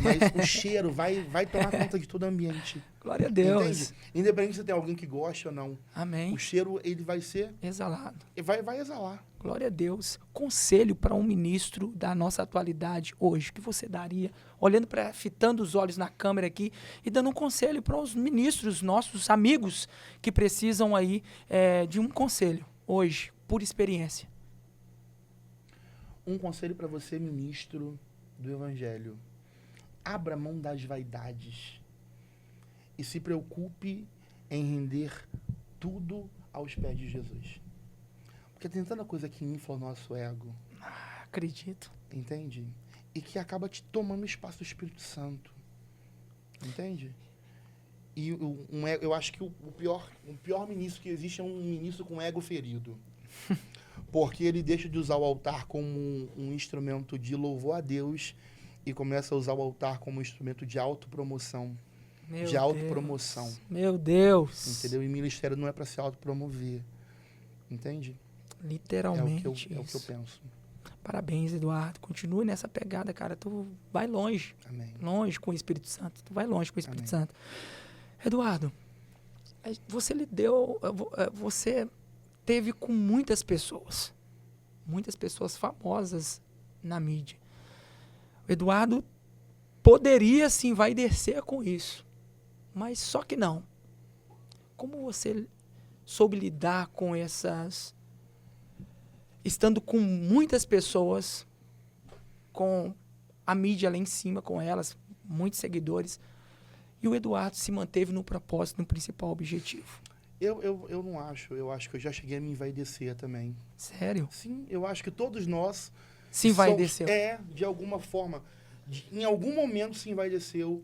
Mas o cheiro vai tomar conta de todo o ambiente. Glória a Deus. Entende? Independente se tem alguém que gosta ou não. Amém. O cheiro, ele vai ser... Exalado. Vai exalar. Glória a Deus. Conselho para um ministro da nossa atualidade hoje, que você daria? Olhando para, fitando os olhos na câmera aqui e dando um conselho para os ministros, nossos amigos, que precisam aí de um conselho hoje, por experiência. Um conselho para você, ministro do Evangelho. Abra mão das vaidades e se preocupe em render tudo aos pés de Jesus. Porque tem tanta coisa que infla o nosso ego, Acredito. entende? E que acaba te tomando o espaço do Espírito Santo, entende? E eu acho que o pior ministro que existe é um ministro com ego ferido. Porque ele deixa de usar o altar como um instrumento de louvor a Deus e começa a usar o altar como um instrumento de autopromoção. Meu de autopromoção. Deus. Meu Deus. Entendeu? E ministério não é para se autopromover. Entende? Literalmente É o que eu isso. penso. Parabéns, Eduardo. Continue nessa pegada, cara. Tu vai longe. Amém. Longe com o Espírito Santo. Tu vai longe com o Espírito Amém. Santo. Eduardo, você teve com muitas pessoas famosas na mídia. O Eduardo poderia se envaidecer com isso, mas só que não. Como você soube lidar com essas... Estando com muitas pessoas, com a mídia lá em cima com elas, muitos seguidores, e o Eduardo se manteve no propósito, no principal objetivo. Eu não acho. Eu acho que eu já cheguei a me envaidecer também. Sério? Sim, eu acho que todos nós... Se envaideceu. De alguma forma. Em algum momento se envaideceu,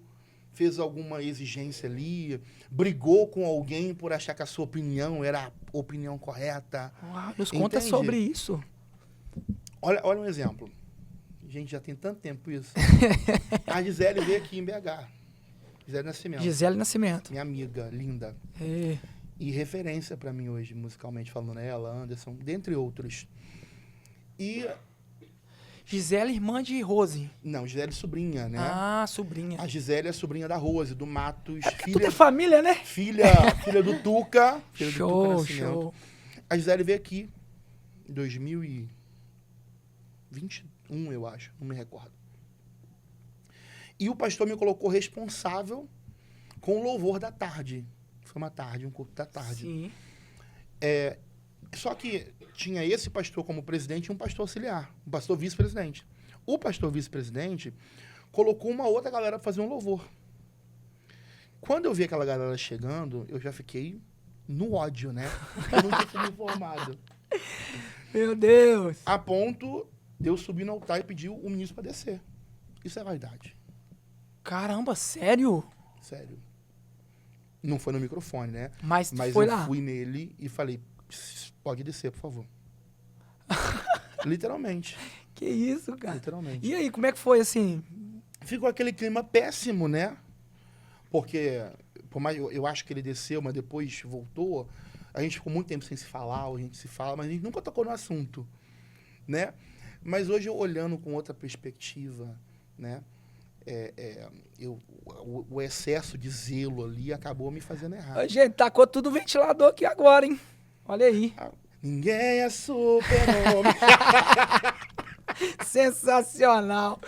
fez alguma exigência ali, brigou com alguém por achar que a sua opinião era a opinião correta. Uau, nos conta Entende? sobre isso. Olha um exemplo. Gente, já tem tanto tempo isso. A Gisele veio aqui em BH. Gisele Nascimento. Gisele Nascimento. Minha amiga, linda. É. E referência pra mim hoje, musicalmente falando, ela, Anderson, dentre outros. E... Gisele, irmã de Rose. Não, Gisele sobrinha, né? Ah, sobrinha. A Gisele é sobrinha da Rose, do Matos, Tudo é família, né? filha do Tuca. Filha do Tuca Show, Nascimento. show. A Gisele veio aqui em 2021, eu acho, não me recordo. E o pastor me colocou responsável com o louvor da tarde. Foi uma tarde, um culto da tarde. Sim. Só que tinha esse pastor como presidente e um pastor auxiliar, um pastor vice-presidente. O pastor vice-presidente colocou uma outra galera para fazer um louvor. Quando eu vi aquela galera chegando, eu já fiquei no ódio, né? Eu não tinha sido informado. Meu Deus. A ponto de eu subir no altar e pedir o ministro para descer. Isso é vaidade. Caramba, sério? Sério. Não foi no microfone, né? Mas tu Mas foi eu lá. fui nele e falei, pode descer, por favor. Literalmente. Que isso, cara. Literalmente. E aí, como é que foi assim? Ficou aquele clima péssimo, né? Porque, por mais eu acho que ele desceu, mas depois voltou. A gente ficou muito tempo sem se falar, ou a gente se fala, mas a gente nunca tocou no assunto, né? Mas hoje, olhando com outra perspectiva, né? O excesso de zelo ali acabou me fazendo errar. A gente tacou tudo no ventilador aqui agora, hein? Olha aí. Ninguém é super-homem. Sensacional.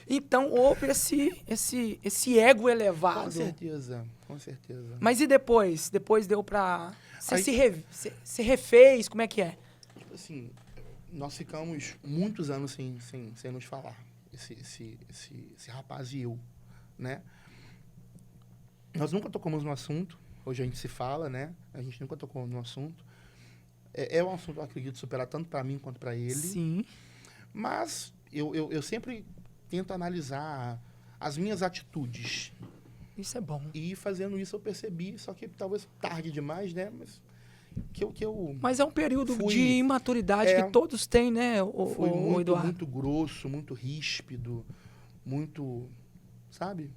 Então, houve esse ego elevado. Com certeza, com certeza. Mas e depois? Depois deu pra... Você Aí- se refez? Como é que é? Tipo assim, nós ficamos muitos anos sem nos falar. Esse rapaz e eu, né? Nós nunca tocamos no assunto. Hoje a gente se fala, né? A gente nunca tocou no assunto. É um assunto, eu acredito, superar tanto para mim quanto para ele. Sim. Mas eu sempre tento analisar as minhas atitudes. Isso é bom. E fazendo isso eu percebi, só que talvez tarde demais, né? Mas que eu Mas é um período Fui- de imaturidade que todos têm, né, fui o Eduardo? muito grosso, muito ríspido, muito, sabe?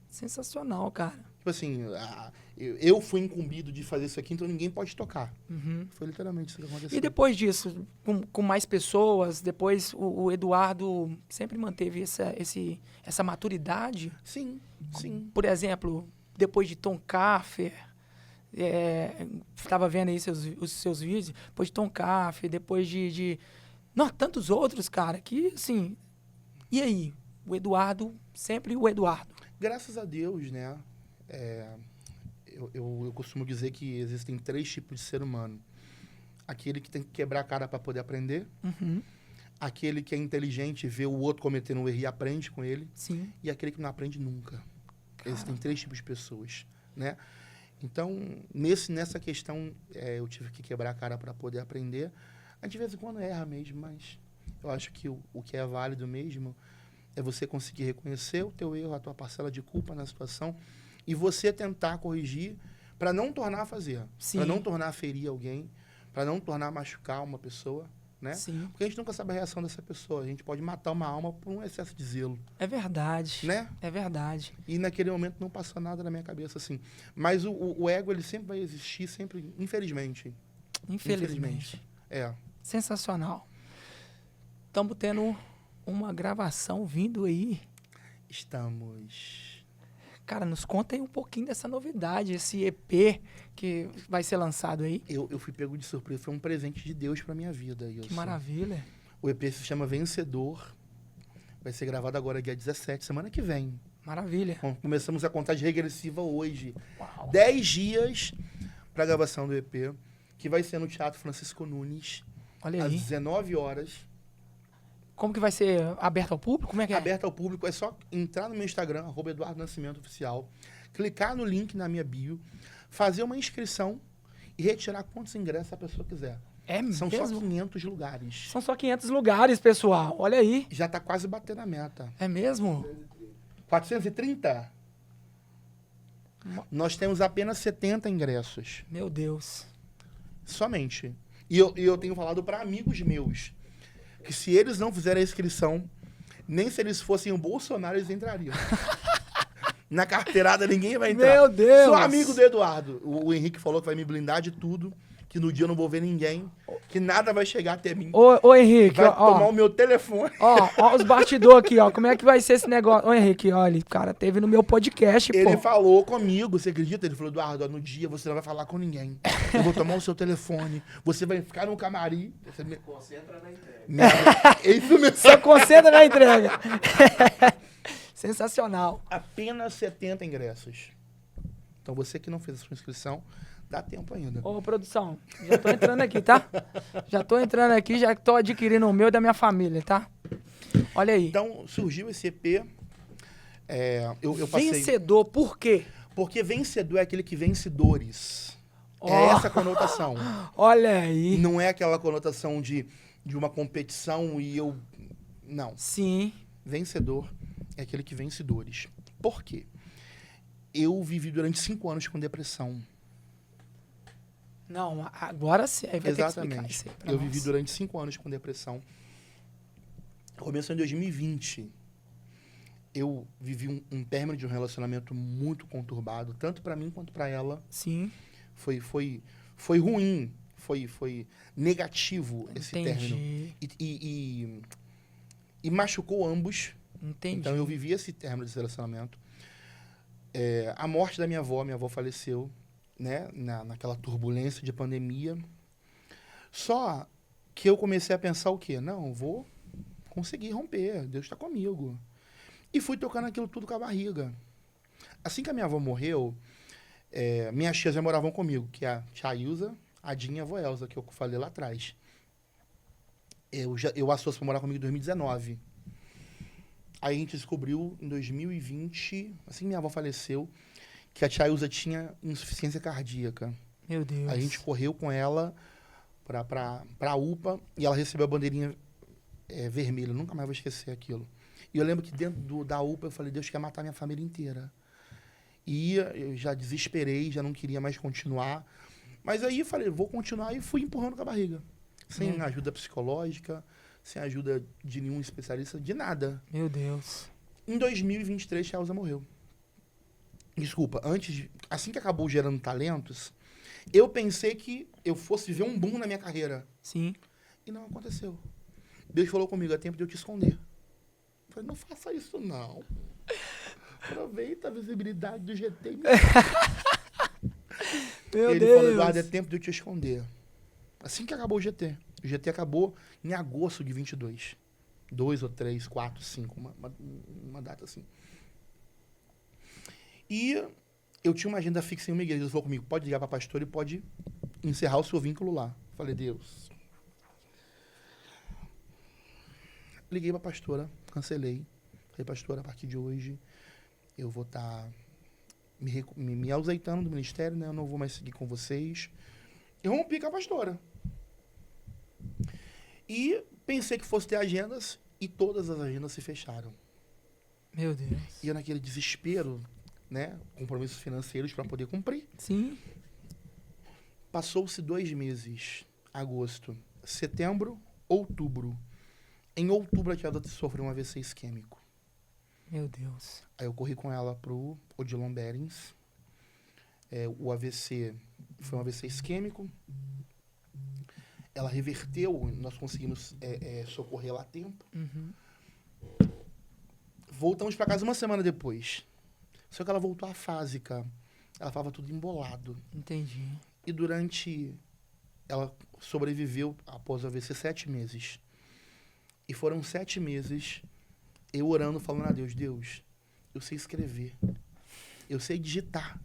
Sensacional, cara. Tipo assim, eu fui incumbido de fazer isso aqui, então ninguém pode tocar. Uhum. Foi literalmente isso que aconteceu. E depois disso, com mais pessoas, depois o Eduardo sempre manteve essa maturidade? Sim, sim. Por exemplo, depois de Tom Kaffer, estava vendo aí os seus vídeos, depois de Tom Kaffer, depois não, tantos outros, cara, que assim... E aí? O Eduardo, sempre o Eduardo. Graças a Deus, né? Eu costumo dizer que existem 3 tipos de ser humano. Aquele que tem que quebrar a cara para poder aprender. Uhum. Aquele que é inteligente, vê o outro cometendo um erro e aprende com ele. Sim. E aquele que não aprende nunca. Existem 3 tipos de pessoas, né? Então, nessa questão, eu tive que quebrar a cara para poder aprender. A gente, de vez em quando, erra mesmo, mas eu acho que o que é válido mesmo é você conseguir reconhecer o teu erro, a tua parcela de culpa na situação e você tentar corrigir para não tornar a fazer, para não tornar a ferir alguém, para não tornar a machucar uma pessoa, né? Sim. Porque a gente nunca sabe a reação dessa pessoa. A gente pode matar uma alma por um excesso de zelo. É verdade. Né? É verdade. E naquele momento não passou nada na minha cabeça, assim. Mas o ego, ele sempre vai existir, sempre, infelizmente. Infelizmente. É. Sensacional. Estamos tendo uma gravação vindo aí. Estamos. Cara, nos conta aí um pouquinho dessa novidade, esse EP que vai ser lançado aí. Eu fui pego de surpresa. Foi um presente de Deus pra minha vida. Isso. Que maravilha. O EP se chama Vencedor. Vai ser gravado agora dia 17, semana que vem. Maravilha. Começamos a contagem regressiva hoje. Uau. 10 dias pra gravação do EP, que vai ser no Teatro Francisco Nunes, Olha às aí. 19 horas. Como que vai ser aberto ao público? Como é que é? Aberto ao público, é só entrar no meu Instagram, @EduardoNascimento_oficial, clicar no link na minha bio, fazer uma inscrição e retirar quantos ingressos a pessoa quiser. É São mesmo? só 500 lugares. São só 500 lugares, pessoal. Olha aí. Já tá quase batendo a meta. É mesmo? 430? Nós temos apenas 70 ingressos. Meu Deus. Somente. E eu tenho falado para amigos meus que se eles não fizerem a inscrição, nem se eles fossem o Bolsonaro, eles entrariam. Na carteirada ninguém vai entrar. Meu Deus! Sou amigo do Eduardo. O Henrique falou que vai me blindar de tudo, que no dia eu não vou ver ninguém, que nada vai chegar até mim. Ô Henrique, Vai ó. tomar o meu telefone. Ó, os bastidores aqui, ó. Como é que vai ser esse negócio? Ô, Henrique, olha, cara, teve no meu podcast, Ele pô. falou comigo, você acredita? Ele falou, Eduardo, ó, no dia você não vai falar com ninguém. Eu vou tomar o seu telefone, você vai ficar no camarim. Você me... Concentra na entrega. É isso mesmo. Só concentra na entrega. Sensacional. Apenas 70 ingressos. Então você que não fez a sua inscrição, dá tempo ainda. Ô, produção, já tô entrando aqui, tá? Já tô entrando aqui, já tô adquirindo o meu e da minha família, tá? Olha aí. Então surgiu esse EP. Eu passei... Vencedor, por quê? Porque vencedor é aquele que vence dores. Ó. É essa a conotação. Olha aí. Não é aquela conotação de uma competição e eu... Não. Sim. Vencedor é aquele que vence dores. Por quê? Eu vivi durante 5 anos com depressão. Não, agora sim. Aí vai ter que explicar Exatamente. isso aí pra Eu nós. vivi durante 5 anos com depressão. Começou em 2020. Eu vivi um término de um relacionamento muito conturbado, tanto pra mim quanto pra ela. Sim. Foi ruim, foi negativo esse término. Entendi. E machucou ambos. Entendi. Então eu vivi esse término desse relacionamento. A morte da minha avó faleceu, né, naquela turbulência de pandemia. Só que eu comecei a pensar o quê? Não, eu vou conseguir romper, Deus está comigo. E fui tocando aquilo tudo com a barriga. Assim que a minha avó morreu, minhas tias já moravam comigo, que é a tia Ilza, a Dinha e a avó Elza, que eu falei lá atrás. Eu associo para morar comigo em 2019. Aí a gente descobriu em 2020, assim que minha avó faleceu, que a tia Ilza tinha insuficiência cardíaca. Meu Deus. A gente correu com ela pra UPA e ela recebeu a bandeirinha vermelha. Eu nunca mais vou esquecer aquilo. E eu lembro que dentro da UPA eu falei, Deus quer matar minha família inteira. E eu já desesperei, já não queria mais continuar. Mas aí eu falei, vou continuar e fui empurrando com a barriga. Sem ajuda psicológica, sem ajuda de nenhum especialista, de nada. Meu Deus. Em 2023, a Elza morreu. Desculpa, assim que acabou Gerando Talentos, eu pensei que eu fosse ver um boom na minha carreira. Sim. E não aconteceu. Deus falou comigo, é tempo de eu te esconder. Eu falei, não faça isso, não. Aproveita a visibilidade do GT. Meu Ele Deus. falou, Eduardo, é tempo de eu te esconder. Assim que acabou o GT. O GT acabou em agosto de 22. 2 ou 3, 4, 5, uma data assim. E eu tinha uma agenda fixa em uma igreja. Ele falou comigo, pode ligar para a pastora e pode encerrar o seu vínculo lá. Falei, Deus. Liguei para a pastora, cancelei. Falei, pastora, a partir de hoje eu vou estar me ausentando do ministério, né? Eu não vou mais seguir com vocês. Eu rompi com a pastora. E pensei que fosse ter agendas e todas as agendas se fecharam. Meu Deus. E eu naquele desespero, né? Compromissos financeiros para poder cumprir. Sim. Passou-se 2 meses. Agosto, setembro, outubro. Em outubro a Tiada sofreu um AVC isquêmico. Meu Deus. Aí eu corri com ela pro Odilon Berens. O AVC foi um AVC isquêmico. Ela reverteu, nós conseguimos socorrê-la a tempo. Uhum. Voltamos para casa uma semana depois. Só que ela voltou afásica. Ela estava tudo embolado. Entendi. E ela sobreviveu após o AVC 7 meses. E foram 7 meses eu orando, falando a Deus, Deus, eu sei escrever. Eu sei digitar.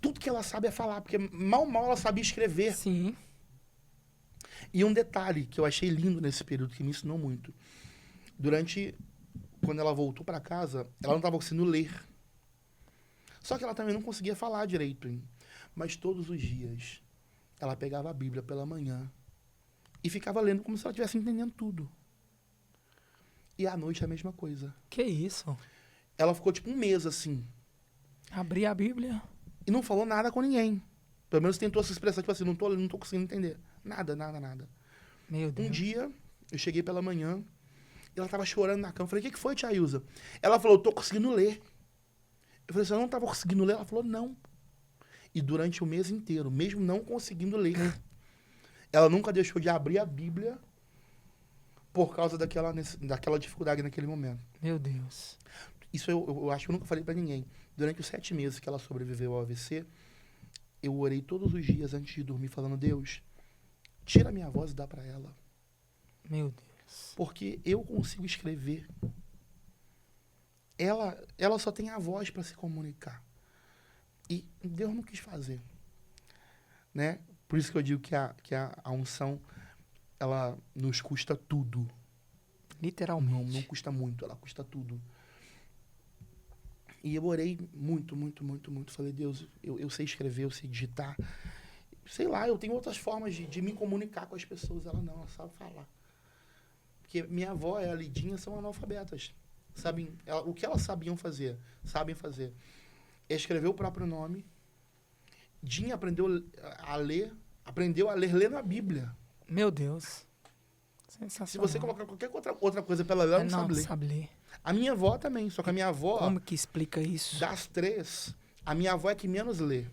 Tudo que ela sabe é falar, porque mal ela sabia escrever. Sim. E um detalhe que eu achei lindo nesse período, que me ensinou muito. Quando ela voltou para casa, ela não estava conseguindo ler. Só que ela também não conseguia falar direito. Hein? Mas todos os dias, ela pegava a Bíblia pela manhã e ficava lendo como se ela estivesse entendendo tudo. E à noite a mesma coisa. Que isso? Ela ficou tipo um mês assim. Abri a Bíblia. E não falou nada com ninguém. Pelo menos tentou se expressar, tipo assim, não tô conseguindo entender. Nada. Meu Deus. Um dia, eu cheguei pela manhã, e ela tava chorando na cama. Eu falei, o que foi, tia Ilza? Ela falou, eu tô conseguindo ler. Eu falei, você não tava conseguindo ler? Ela falou, não. E durante o mês inteiro, mesmo não conseguindo ler, ela nunca deixou de abrir a Bíblia por causa daquela dificuldade naquele momento. Meu Deus. Isso eu acho que eu nunca falei pra ninguém. Durante os 7 meses que ela sobreviveu ao AVC, eu orei todos os dias antes de dormir, falando, Deus, tira a minha voz e dá pra ela. Meu Deus. Porque eu consigo escrever. Ela só tem a voz para se comunicar. E Deus não quis fazer. Né? Por isso que eu digo que a unção, ela nos custa tudo. Literalmente. Não custa muito, ela custa tudo. E eu orei muito. Falei, Deus, eu sei escrever, eu sei digitar. Sei lá, eu tenho outras formas de me comunicar com as pessoas. Ela não, ela sabe falar. Porque minha avó e a Lidinha são analfabetas. Sabem, o que elas sabem fazer? Escrever o próprio nome. Dinha aprendeu a ler lendo a Bíblia. Meu Deus. Sensacional. Se você colocar qualquer outra coisa pra ela, ela não sabe ler. A minha avó também, só que a minha avó... Como que explica isso? Das 3, a minha avó é que menos lê.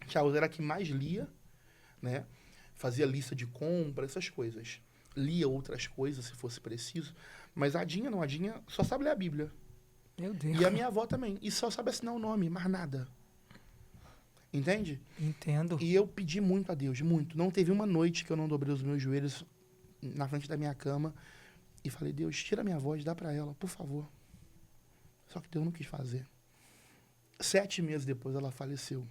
Tia Ilza era a que mais lia, né? Fazia lista de compra, essas coisas. Lia outras coisas, se fosse preciso. Mas a Dinha não, a Dinha só sabe ler a Bíblia. Meu Deus. E a minha avó também. E só sabe assinar o nome, mais nada. Entende? Entendo. E eu pedi muito a Deus, muito. Não teve uma noite que eu não dobrei os meus joelhos na frente da minha cama e falei, Deus, tira a minha voz, dá pra ela, por favor. Só que Deus não quis fazer. 7 meses depois ela faleceu.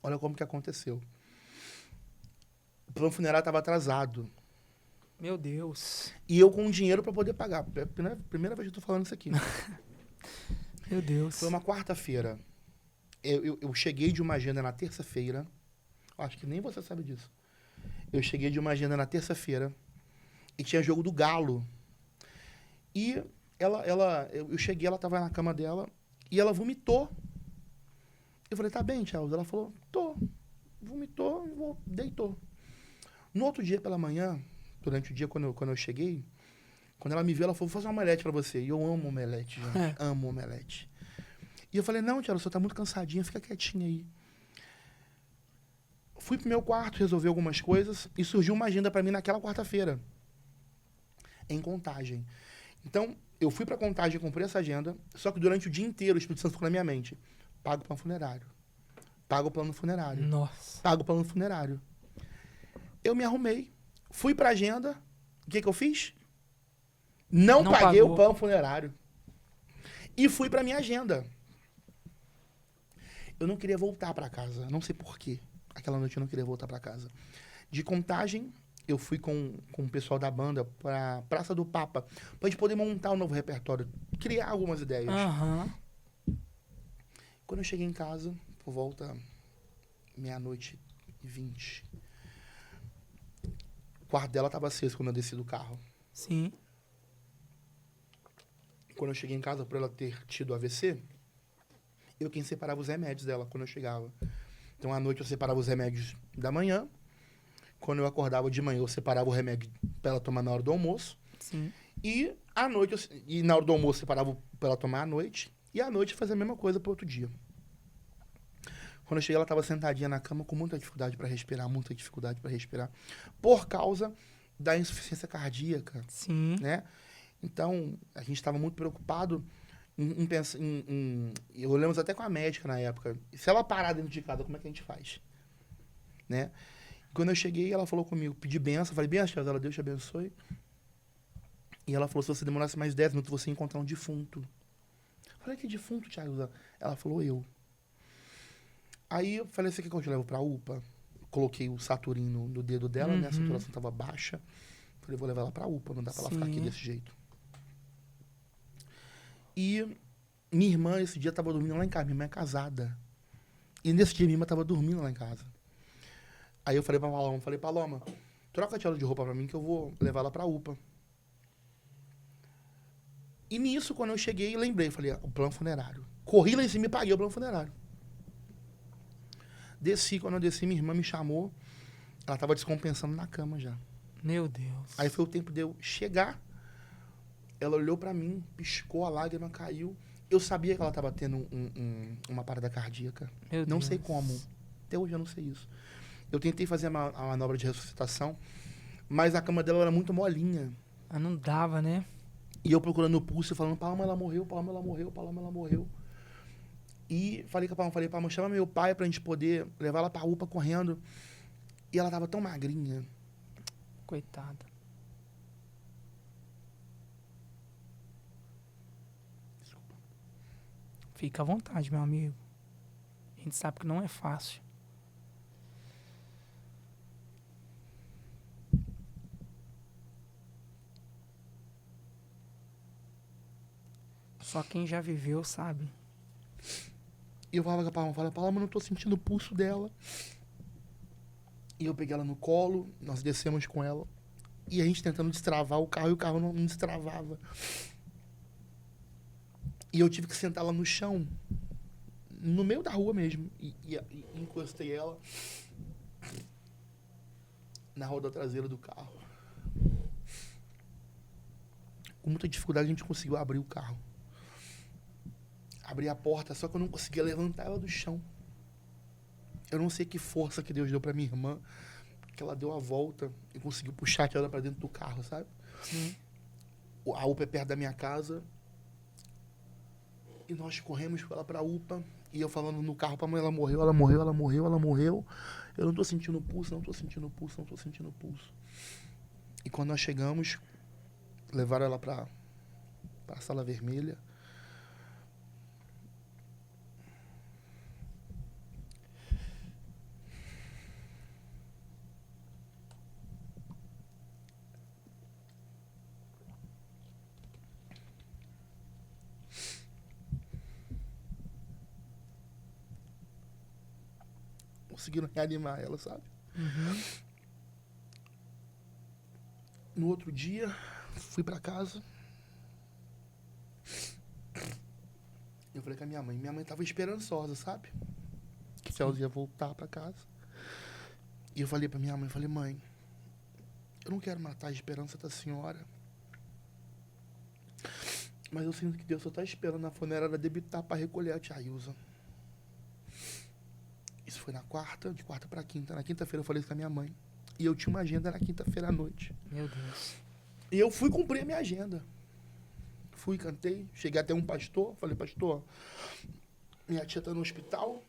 Olha como que aconteceu. O plano funerário estava atrasado. Meu Deus. E eu com dinheiro para poder pagar. Primeira vez que eu tô falando isso aqui. Meu Deus. Foi uma quarta-feira. Eu cheguei de uma agenda na terça-feira. Acho que nem você sabe disso. Eu cheguei de uma agenda na terça-feira e tinha jogo do Galo. E eu cheguei, ela tava na cama dela e ela vomitou. Eu falei, tá bem, Tia Ilza? Ela falou, tô. Vomitou, deitou. No outro dia pela manhã, durante o dia, quando eu cheguei, quando ela me viu, ela falou, vou fazer uma omelete pra você. E eu amo omelete, gente. Amo omelete. E eu falei, não, tia, você tá muito cansadinha, fica quietinha aí. Fui pro meu quarto, resolver algumas coisas, e surgiu uma agenda pra mim naquela quarta-feira, em Contagem. Então, eu fui pra Contagem, comprei essa agenda, só que durante o dia inteiro o Espírito Santo ficou na minha mente. Pago o plano funerário. Pago o plano funerário. Nossa. Pago o plano funerário. Eu me arrumei, fui pra agenda, o que eu fiz? Não paguei pagou. o plano funerário. E fui pra minha agenda. Eu não queria voltar pra casa, não sei porquê. Aquela noite eu não queria voltar pra casa. De Contagem, eu fui com o pessoal da banda pra Praça do Papa, pra gente poder montar um novo repertório, criar algumas ideias. Aham. Quando eu cheguei em casa, por volta 00:20, o quarto dela tava aceso quando eu desci do carro. Sim. Quando eu cheguei em casa, por ela ter tido AVC, eu quem separava os remédios dela quando eu chegava. Então, à noite, eu separava os remédios da manhã. Quando eu acordava de manhã, eu separava o remédio para ela tomar na hora do almoço. Sim. E à noite, e na hora do almoço, eu separava para ela tomar à noite. E à noite, eu fazia a mesma coisa para outro dia. Quando eu cheguei, ela estava sentadinha na cama com muita dificuldade para respirar, por causa da insuficiência cardíaca, Sim. né? Então, a gente estava muito preocupado em pensar eu lembro até com a médica na época. Se ela parar dentro de casa, como é que a gente faz? Né? Quando eu cheguei, ela falou comigo, pedi benção. Eu falei, benção, ela, Deus te abençoe. E ela falou, se você demorasse mais 10 minutos, você ia encontrar um defunto. Eu falei, que defunto, Thiago? Ela falou, eu. Aí eu falei, você quer que eu te levo pra UPA? Coloquei o Saturnino no dedo dela, né? A saturação tava baixa. Falei, vou levar ela pra UPA, não dá pra ela ficar aqui desse jeito. E minha irmã, esse dia, tava dormindo lá em casa. Minha irmã é casada. E nesse dia, minha irmã tava dormindo lá em casa. Aí eu falei pra Paloma, Paloma, troca a tia de roupa pra mim que eu vou levar ela pra UPA. E nisso, quando eu cheguei, lembrei, falei, o plano funerário. Corri lá em cima e paguei o plano funerário. Desci, quando eu desci, minha irmã me chamou. Ela tava descompensando na cama já. Meu Deus. Aí foi o tempo de eu chegar. Ela olhou pra mim, piscou, a lágrima caiu. Eu sabia que ela tava tendo uma parada cardíaca. Meu Não Deus. sei como. Até hoje eu não sei isso. Eu tentei fazer a manobra de ressuscitação, mas a cama dela era muito molinha. Ah, não dava, né? E eu procurando o pulso, falando, Paloma, ela morreu, Paloma, ela morreu, Paloma, ela morreu. E falei com a Paloma, Paloma, chama meu pai pra gente poder levar ela pra UPA correndo. E ela tava tão magrinha. Coitada. Desculpa. Fica à vontade, meu amigo. A gente sabe que não é fácil. Só quem já viveu sabe. E eu falava com a Paloma, Paloma, não tô sentindo o pulso dela. E eu peguei ela no colo, nós descemos com ela. E a gente tentando destravar o carro, e o carro não destravava. E eu tive que sentar ela no chão, no meio da rua mesmo. E encostei ela na roda traseira do carro. Com muita dificuldade a gente conseguiu abrir o carro. Abri a porta, só que eu não conseguia levantar ela do chão. Eu não sei que força que Deus deu pra minha irmã, que ela deu a volta e conseguiu puxar ela pra dentro do carro, sabe? Sim. A UPA é perto da minha casa. E nós corremos com ela pra UPA. E eu falando no carro pra mãe, ela morreu, ela morreu, ela morreu, ela morreu. Eu não tô sentindo pulso, não tô sentindo pulso, não tô sentindo pulso. E quando nós chegamos, levaram ela pra Sala Vermelha. Conseguiram reanimar ela, sabe? No outro dia, fui pra casa. Eu falei com a minha mãe. Minha mãe tava esperançosa, sabe? Que ela ia voltar pra casa. E eu falei pra minha mãe, falei, mãe, eu não quero matar a esperança da senhora. Mas eu sinto que Deus só tá esperando a funerária debitar para recolher a tia Ilza. Isso foi na quarta, de quarta para quinta. Na quinta-feira eu falei isso com a minha mãe. E eu tinha uma agenda na quinta-feira à noite. Meu Deus. E eu fui cumprir a minha agenda. Fui, cantei, cheguei até um pastor, falei, pastor, minha tia tá no hospital,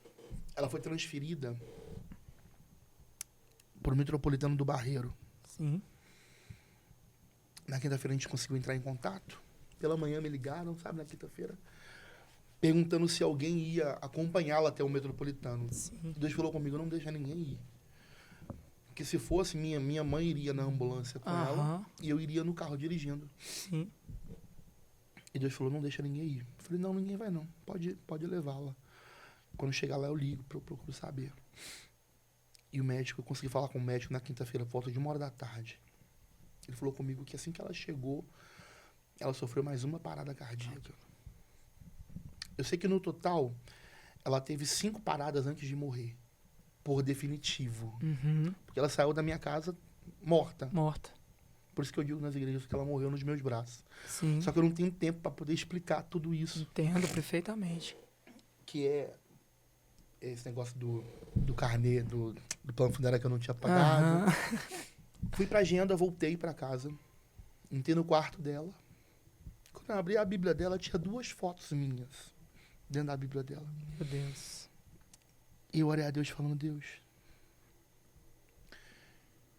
ela foi transferida pro Metropolitano do Barreiro. Sim. Na quinta-feira a gente conseguiu entrar em contato. Pela manhã me ligaram, sabe, na quinta-feira, perguntando se alguém ia acompanhá-la até o Metropolitano. Sim. Deus falou comigo, não deixa ninguém ir. Porque se fosse, minha mãe iria na ambulância com ela Aham. e eu iria no carro dirigindo. Sim. E Deus falou, não deixa ninguém ir. Eu falei, não, ninguém vai não. Pode levá-la. Quando chegar lá eu ligo, eu procuro saber. E o médico, eu consegui falar com o médico na quinta-feira, por volta de 1h da tarde. Ele falou comigo que assim que ela chegou, ela sofreu mais uma parada cardíaca. Eu sei que no total, ela teve 5 paradas antes de morrer. Por definitivo. Uhum. Porque ela saiu da minha casa morta. Morta. Por isso que eu digo nas igrejas que ela morreu nos meus braços. Sim. Só que eu não tenho tempo para poder explicar tudo isso. Entendo perfeitamente. Que é esse negócio do carnê, do plano funerário que eu não tinha pagado. Aham. Fui pra agenda, voltei pra casa. Entrei no quarto dela. Quando eu abri a Bíblia dela, tinha 2 fotos minhas dentro da Bíblia dela. Meu Deus. E eu orei a Deus falando, Deus,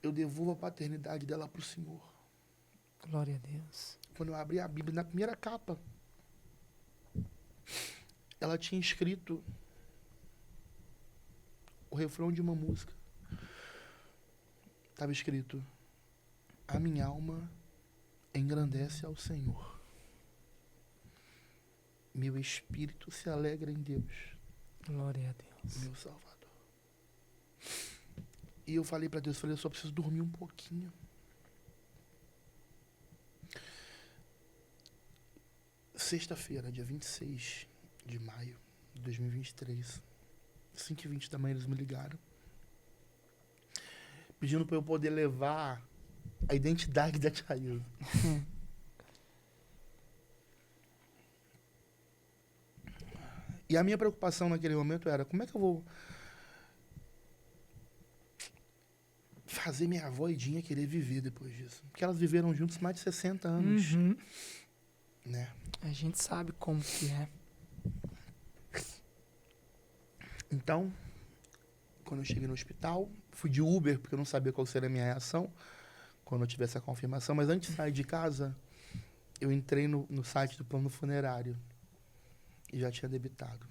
eu devolvo a paternidade dela pro Senhor. Glória a Deus. Quando eu abri a Bíblia, na primeira capa, ela tinha escrito o refrão de uma música. Estava escrito, a minha alma engrandece ao Senhor. Meu espírito se alegra em Deus, Glória a Deus. meu Salvador. E eu falei para Deus, eu só preciso dormir um pouquinho. Sexta-feira, dia 26 de maio de 2023, 5h20 da manhã eles me ligaram, pedindo para eu poder levar a identidade da tia Ilza. E a minha preocupação naquele momento era, como é que eu vou fazer minha avó e Dinha querer viver depois disso? Porque elas viveram juntas mais de 60 anos, Uhum. né? A gente sabe como que é. Então, quando eu cheguei no hospital, fui de Uber, porque eu não sabia qual seria a minha reação quando eu tivesse a confirmação. Mas antes de sair de casa, eu entrei no site do plano funerário e já tinha debitado.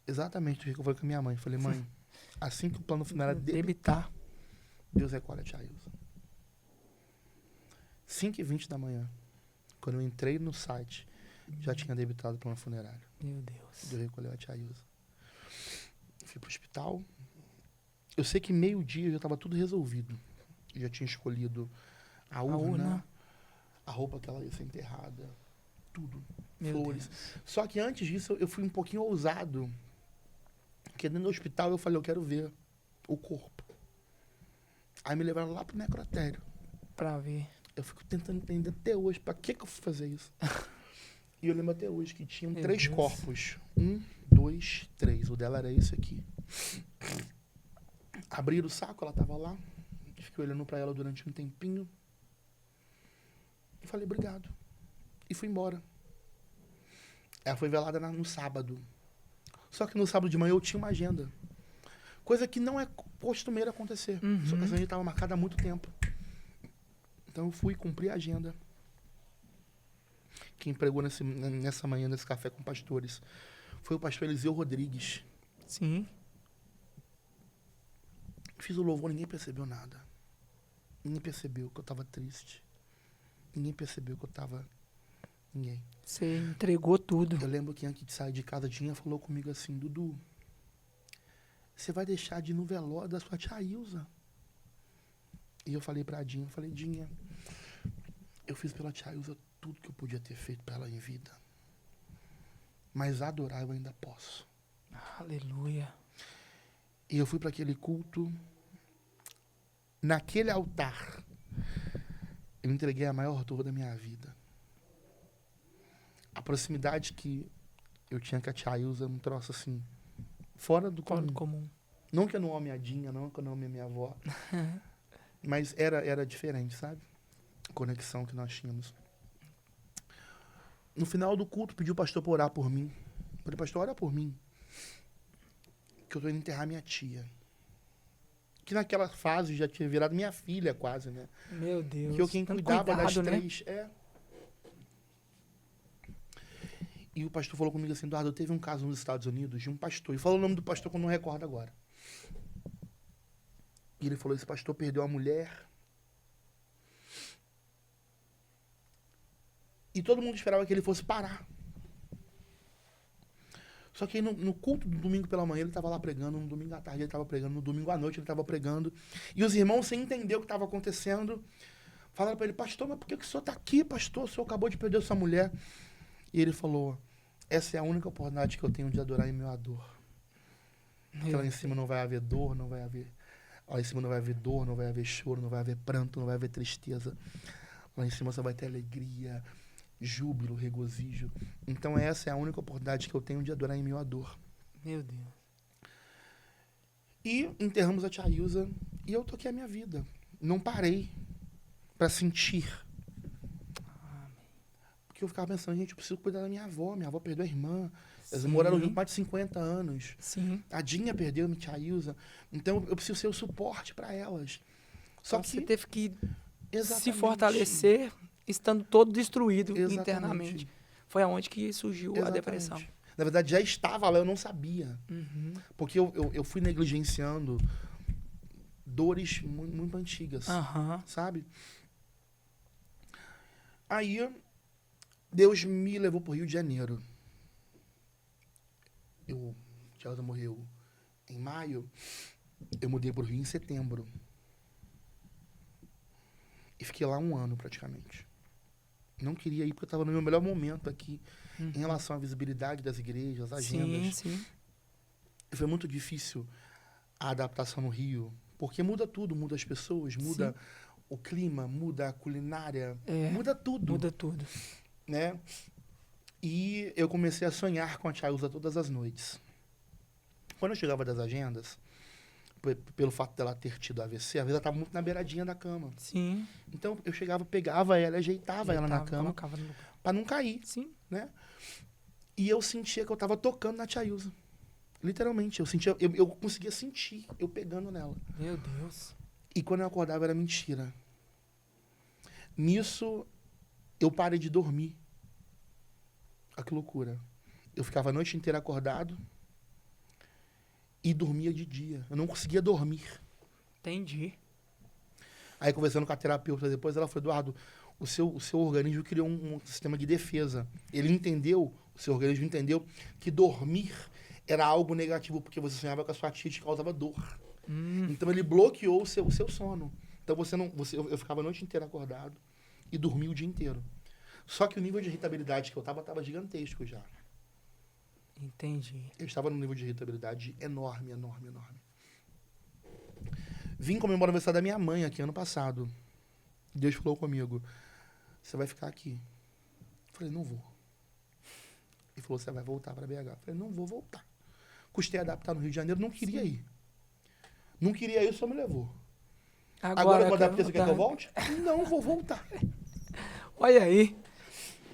Exatamente o que eu falei com a minha mãe. Falei, mãe, assim que o plano funerário debitar, Deus recolhe a tia Ilza. 5h20 da manhã, quando eu entrei no site, já tinha debitado o plano funerário. Meu Deus. Deus recolheu a tia Ilza. Fui pro hospital. Eu sei que meio-dia já estava tudo resolvido. Eu já tinha escolhido a urna, a roupa que ela ia ser enterrada, tudo. Meu Flores. Deus. Só que antes disso eu fui um pouquinho ousado. Porque dentro do hospital eu falei, eu quero ver o corpo. Aí me levaram lá pro necrotério. Pra ver. Eu fico tentando entender até hoje pra que eu fui fazer isso. E eu lembro até hoje que tinham Meu 3 Deus. corpos. 1, 2, 3. O dela era esse aqui. Abriram o saco, ela tava lá. Fiquei olhando pra ela durante um tempinho. E falei, obrigado. E fui embora. Ela foi velada no sábado. Só que no sábado de manhã eu tinha uma agenda. Coisa que não é costumeira acontecer. Uhum. Só que essa agenda estava marcada há muito tempo. Então eu fui cumprir a agenda. Quem pregou nessa manhã, nesse café com pastores, foi o pastor Eliseu Rodrigues. Sim. Fiz o louvor, ninguém percebeu nada. Ninguém percebeu que eu estava triste. Ninguém percebeu que eu estava... Ninguém. Você entregou tudo. Eu lembro que antes de sair de casa, a Dinha falou comigo assim, Dudu, você vai deixar de ir no velório da sua tia Ilza? E eu falei pra Dinha, Dinha, eu fiz pela tia Ilza tudo que eu podia ter feito pra ela em vida. Mas adorar eu ainda posso. Aleluia. E eu fui para aquele culto. Naquele altar, eu entreguei a maior dor da minha vida. a proximidade que eu tinha com a tia Ilza, um troço assim, fora do Fora comum. do comum. Não que eu não ame a Dinha, não que eu não ame a minha avó. Mas era diferente, sabe? A conexão que nós tínhamos. No final do culto, pedi o pastor para orar por mim. Falei, pastor, ora por mim. Que eu tô indo enterrar minha tia. Que naquela fase já tinha virado minha filha quase, né? Meu Deus. Que eu quem Tanto cuidava das cuidado, né? 3. E o pastor falou comigo assim, Eduardo, teve um caso nos Estados Unidos de um pastor. E falou o nome do pastor que eu não recordo agora. E ele falou, esse pastor perdeu a mulher. E todo mundo esperava que ele fosse parar. Só que aí no culto do domingo pela manhã ele estava lá pregando, no domingo à tarde ele estava pregando, no domingo à noite ele estava pregando. E os irmãos, sem entender o que estava acontecendo, falaram para ele, pastor, mas por que o senhor está aqui, pastor? O senhor acabou de perder sua mulher. E ele falou, essa é a única oportunidade que eu tenho de adorar em meu ador. Porque lá em cima não vai haver dor, não vai haver... Lá em cima não vai haver dor, não vai haver choro, não vai haver pranto, não vai haver tristeza. Lá em cima só vai ter alegria, júbilo, regozijo. Então essa é a única oportunidade que eu tenho de adorar em meu ador. Meu Deus. E enterramos a tia Ilza e eu toquei a minha vida. Não parei para sentir. Porque eu ficava pensando, gente, eu preciso cuidar da minha avó. Minha avó perdeu a irmã. Elas Sim. moraram junto mais de 50 anos. Sim. A Dinha perdeu a tia Ilza. Então eu preciso ser o suporte para elas. Só Então, que você teve que se exatamente, fortalecer estando todo destruído Exatamente. internamente. Foi aonde que surgiu a Exatamente. depressão. Na verdade, já estava lá, eu não sabia. Uhum. Porque eu fui negligenciando dores muito antigas, Aham. sabe? Aí, Deus me levou pro Rio de Janeiro. Tia Ilza morreu em maio, eu mudei pro Rio em setembro. E fiquei lá 1 ano, praticamente. Não queria ir porque eu estava no meu melhor momento aqui, em relação à visibilidade das igrejas, agendas. Sim, sim. E foi muito difícil a adaptação no Rio, porque muda tudo, muda as pessoas, muda o clima, muda a culinária, muda tudo. Muda tudo. Né? E eu comecei a sonhar com a tia Ilza todas as noites. Quando eu chegava das agendas, pelo fato dela ter tido AVC, às vezes ela estava muito na beiradinha da cama. Sim. Então eu chegava, pegava ela, ajeitava ela na Deitava, cama colocava no lugar. para não cair, Sim. né? E eu sentia que eu estava tocando na tia Ilza. Literalmente, eu conseguia sentir eu pegando nela. Meu Deus. E quando eu acordava era mentira. Nisso, eu parei de dormir. Olha que loucura. Eu ficava a noite inteira acordado e dormia de dia. Eu não conseguia dormir. Entendi. Aí, conversando com a terapeuta depois, ela falou, Eduardo, o seu organismo criou um sistema de defesa. Ele entendeu, o seu organismo entendeu que dormir era algo negativo, porque você sonhava com a sua tia e te causava dor. Então, ele bloqueou o seu sono. Então, eu ficava a noite inteira acordado e dormia o dia inteiro. Só que o nível de irritabilidade que eu estava gigantesco já. Entendi. Eu estava num nível de irritabilidade enorme, enorme, enorme. Vim comemorar o aniversário da minha mãe aqui ano passado. Deus falou comigo, você vai ficar aqui. Eu falei, não vou. Ele falou, você vai voltar para BH. Eu falei, não vou voltar. Custei adaptar no Rio de Janeiro, não queria ir. Não queria ir, só me levou. Agora eu vou adaptar, você quer que eu volte? Não, vou voltar. Olha aí.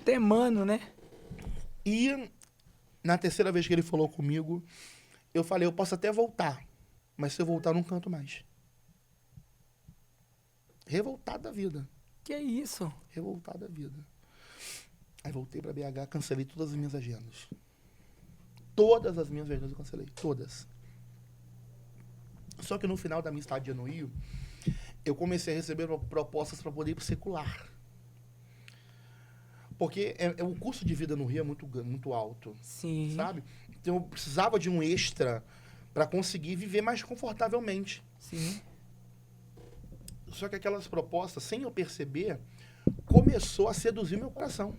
Temano, né? E na terceira vez que ele falou comigo, eu falei, eu posso até voltar, mas se eu voltar, eu não canto mais. Revoltado da vida. Que isso? Revoltado da vida. Aí voltei pra BH, cancelei todas as minhas agendas. Todas as minhas agendas eu cancelei. Todas. Só que no final da minha estadia no Rio, eu comecei a receber propostas para poder ir pro secular. Porque o custo de vida no Rio é muito alto. Sim. Sabe? Então eu precisava de um extra para conseguir viver mais confortavelmente. Sim. Só que aquelas propostas, sem eu perceber, começou a seduzir meu coração.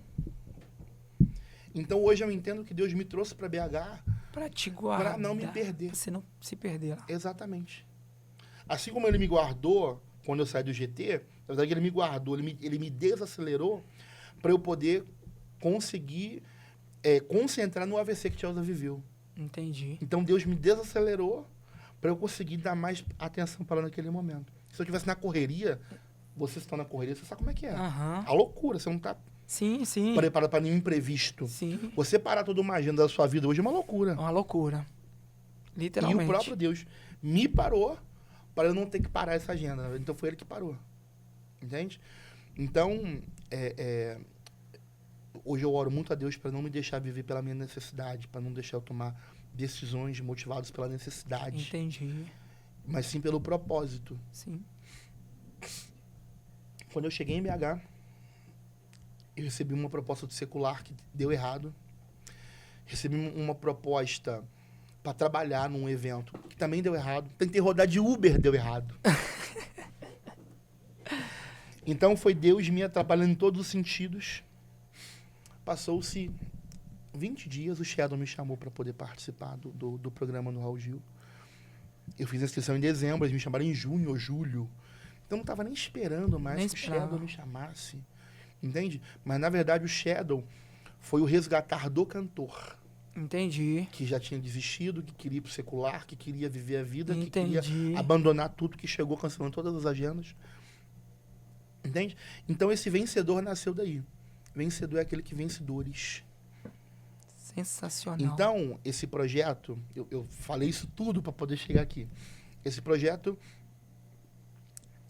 Então hoje eu entendo que Deus me trouxe para BH Para te guardar. para não me perder. Pra você não se perder lá. Exatamente. Assim como ele me guardou quando eu saí do GT, na verdade ele me guardou, ele me desacelerou para eu poder conseguir concentrar no AVC que Tielza viveu. Entendi. Então Deus me desacelerou para eu conseguir dar mais atenção para ela naquele momento. Se eu estivesse na correria, vocês estão na correria, você sabe como é que é. Aham. A loucura, você não está Sim, sim. preparado para nenhum imprevisto. Sim. Você parar toda uma agenda da sua vida hoje é uma loucura. Uma loucura. E Literalmente. o próprio Deus me parou para eu não ter que parar essa agenda. Então foi ele que parou. Entende? Então, hoje eu oro muito a Deus para não me deixar viver pela minha necessidade, para não deixar eu tomar decisões motivadas pela necessidade, Entendi. mas sim pelo propósito. Sim. Quando eu cheguei em BH, eu recebi uma proposta do secular que deu errado. Recebi uma proposta para trabalhar num evento que também deu errado. Tentei rodar de Uber, deu errado. Então foi Deus me atrapalhando em todos os sentidos. Passou-se 20 dias, o Shadow me chamou para poder participar do programa no Raul Gil. Eu fiz a inscrição em dezembro, eles me chamaram em junho ou julho. Então não estava nem esperando mais Nem que esperava. o Shadow me chamasse. Entende? Mas na verdade o Shadow foi o resgatar do cantor. Entendi. Que já tinha desistido, que queria ir pro secular, que queria viver a vida, que Entendi. queria abandonar tudo, que chegou cancelando todas as agendas. Entende? Então esse vencedor nasceu daí. Vencedor é aquele que vence dores. Sensacional. Então, esse projeto, eu falei isso tudo para poder chegar aqui. Esse projeto,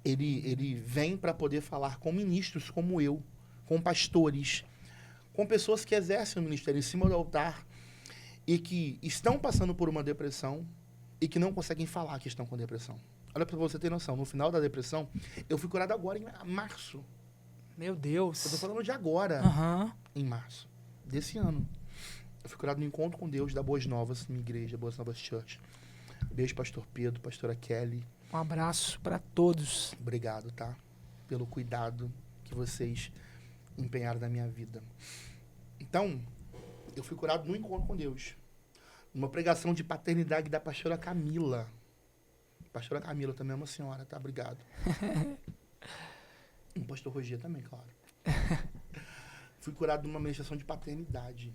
ele vem para poder falar com ministros como eu, com pastores, com pessoas que exercem o ministério em cima do altar e que estão passando por uma depressão e que não conseguem falar que estão com depressão. Olha para você ter noção, no final da depressão, eu fui curado agora em março. Meu Deus. Eu tô falando de agora, Aham. em março desse ano. Eu fui curado no encontro com Deus da Boas Novas, minha igreja, Boas Novas Church. Beijo, pastor Pedro, pastora Kelly. Um abraço para todos. Obrigado, tá? Pelo cuidado que vocês empenharam na minha vida. Então, eu fui curado no encontro com Deus. Numa pregação de paternidade da pastora Camila. Pastora Camila também é uma senhora, tá? Obrigado. E o pastor Roger também, claro. Fui curado numa ministração de paternidade.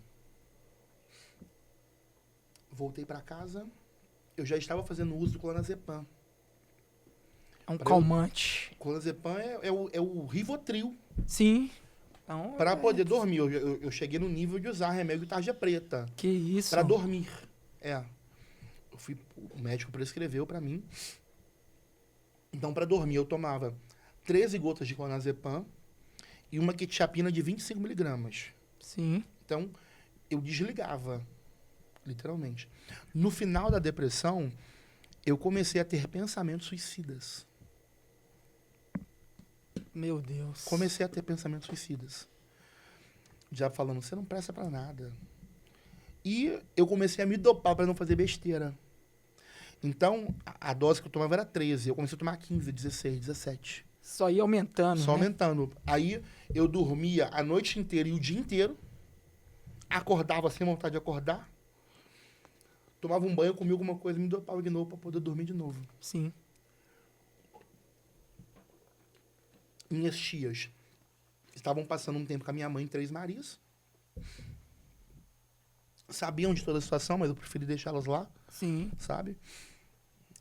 Voltei para casa. Eu já estava fazendo uso do clonazepam. É um Pra calmante. Clonazepam é o Rivotril. Sim. Então, Para poder dormir. Eu cheguei no nível de usar remédio tarja preta. que isso. Para dormir. O médico prescreveu para mim. Então, para dormir, eu tomava 13 gotas de clonazepam e uma quetiapina de 25 miligramas. Sim. Então, eu desligava, literalmente. No final da depressão, eu comecei a ter pensamentos suicidas. Meu Deus. Comecei a ter pensamentos suicidas. Já falando, você não presta pra nada. E eu comecei a me dopar para não fazer besteira. Então, a dose que eu tomava era 13. Eu comecei a tomar 15, 16, 17. Só ia aumentando, Só né? aumentando. Aí, eu dormia a noite inteira e o dia inteiro. Acordava sem vontade de acordar. Tomava um banho, comia alguma coisa, me dopava de novo para poder dormir de novo. Sim. Minhas tias estavam passando um tempo com a minha mãe em Três Marias. Sabiam de toda a situação, mas eu preferi deixá-las lá, Sim. sabe?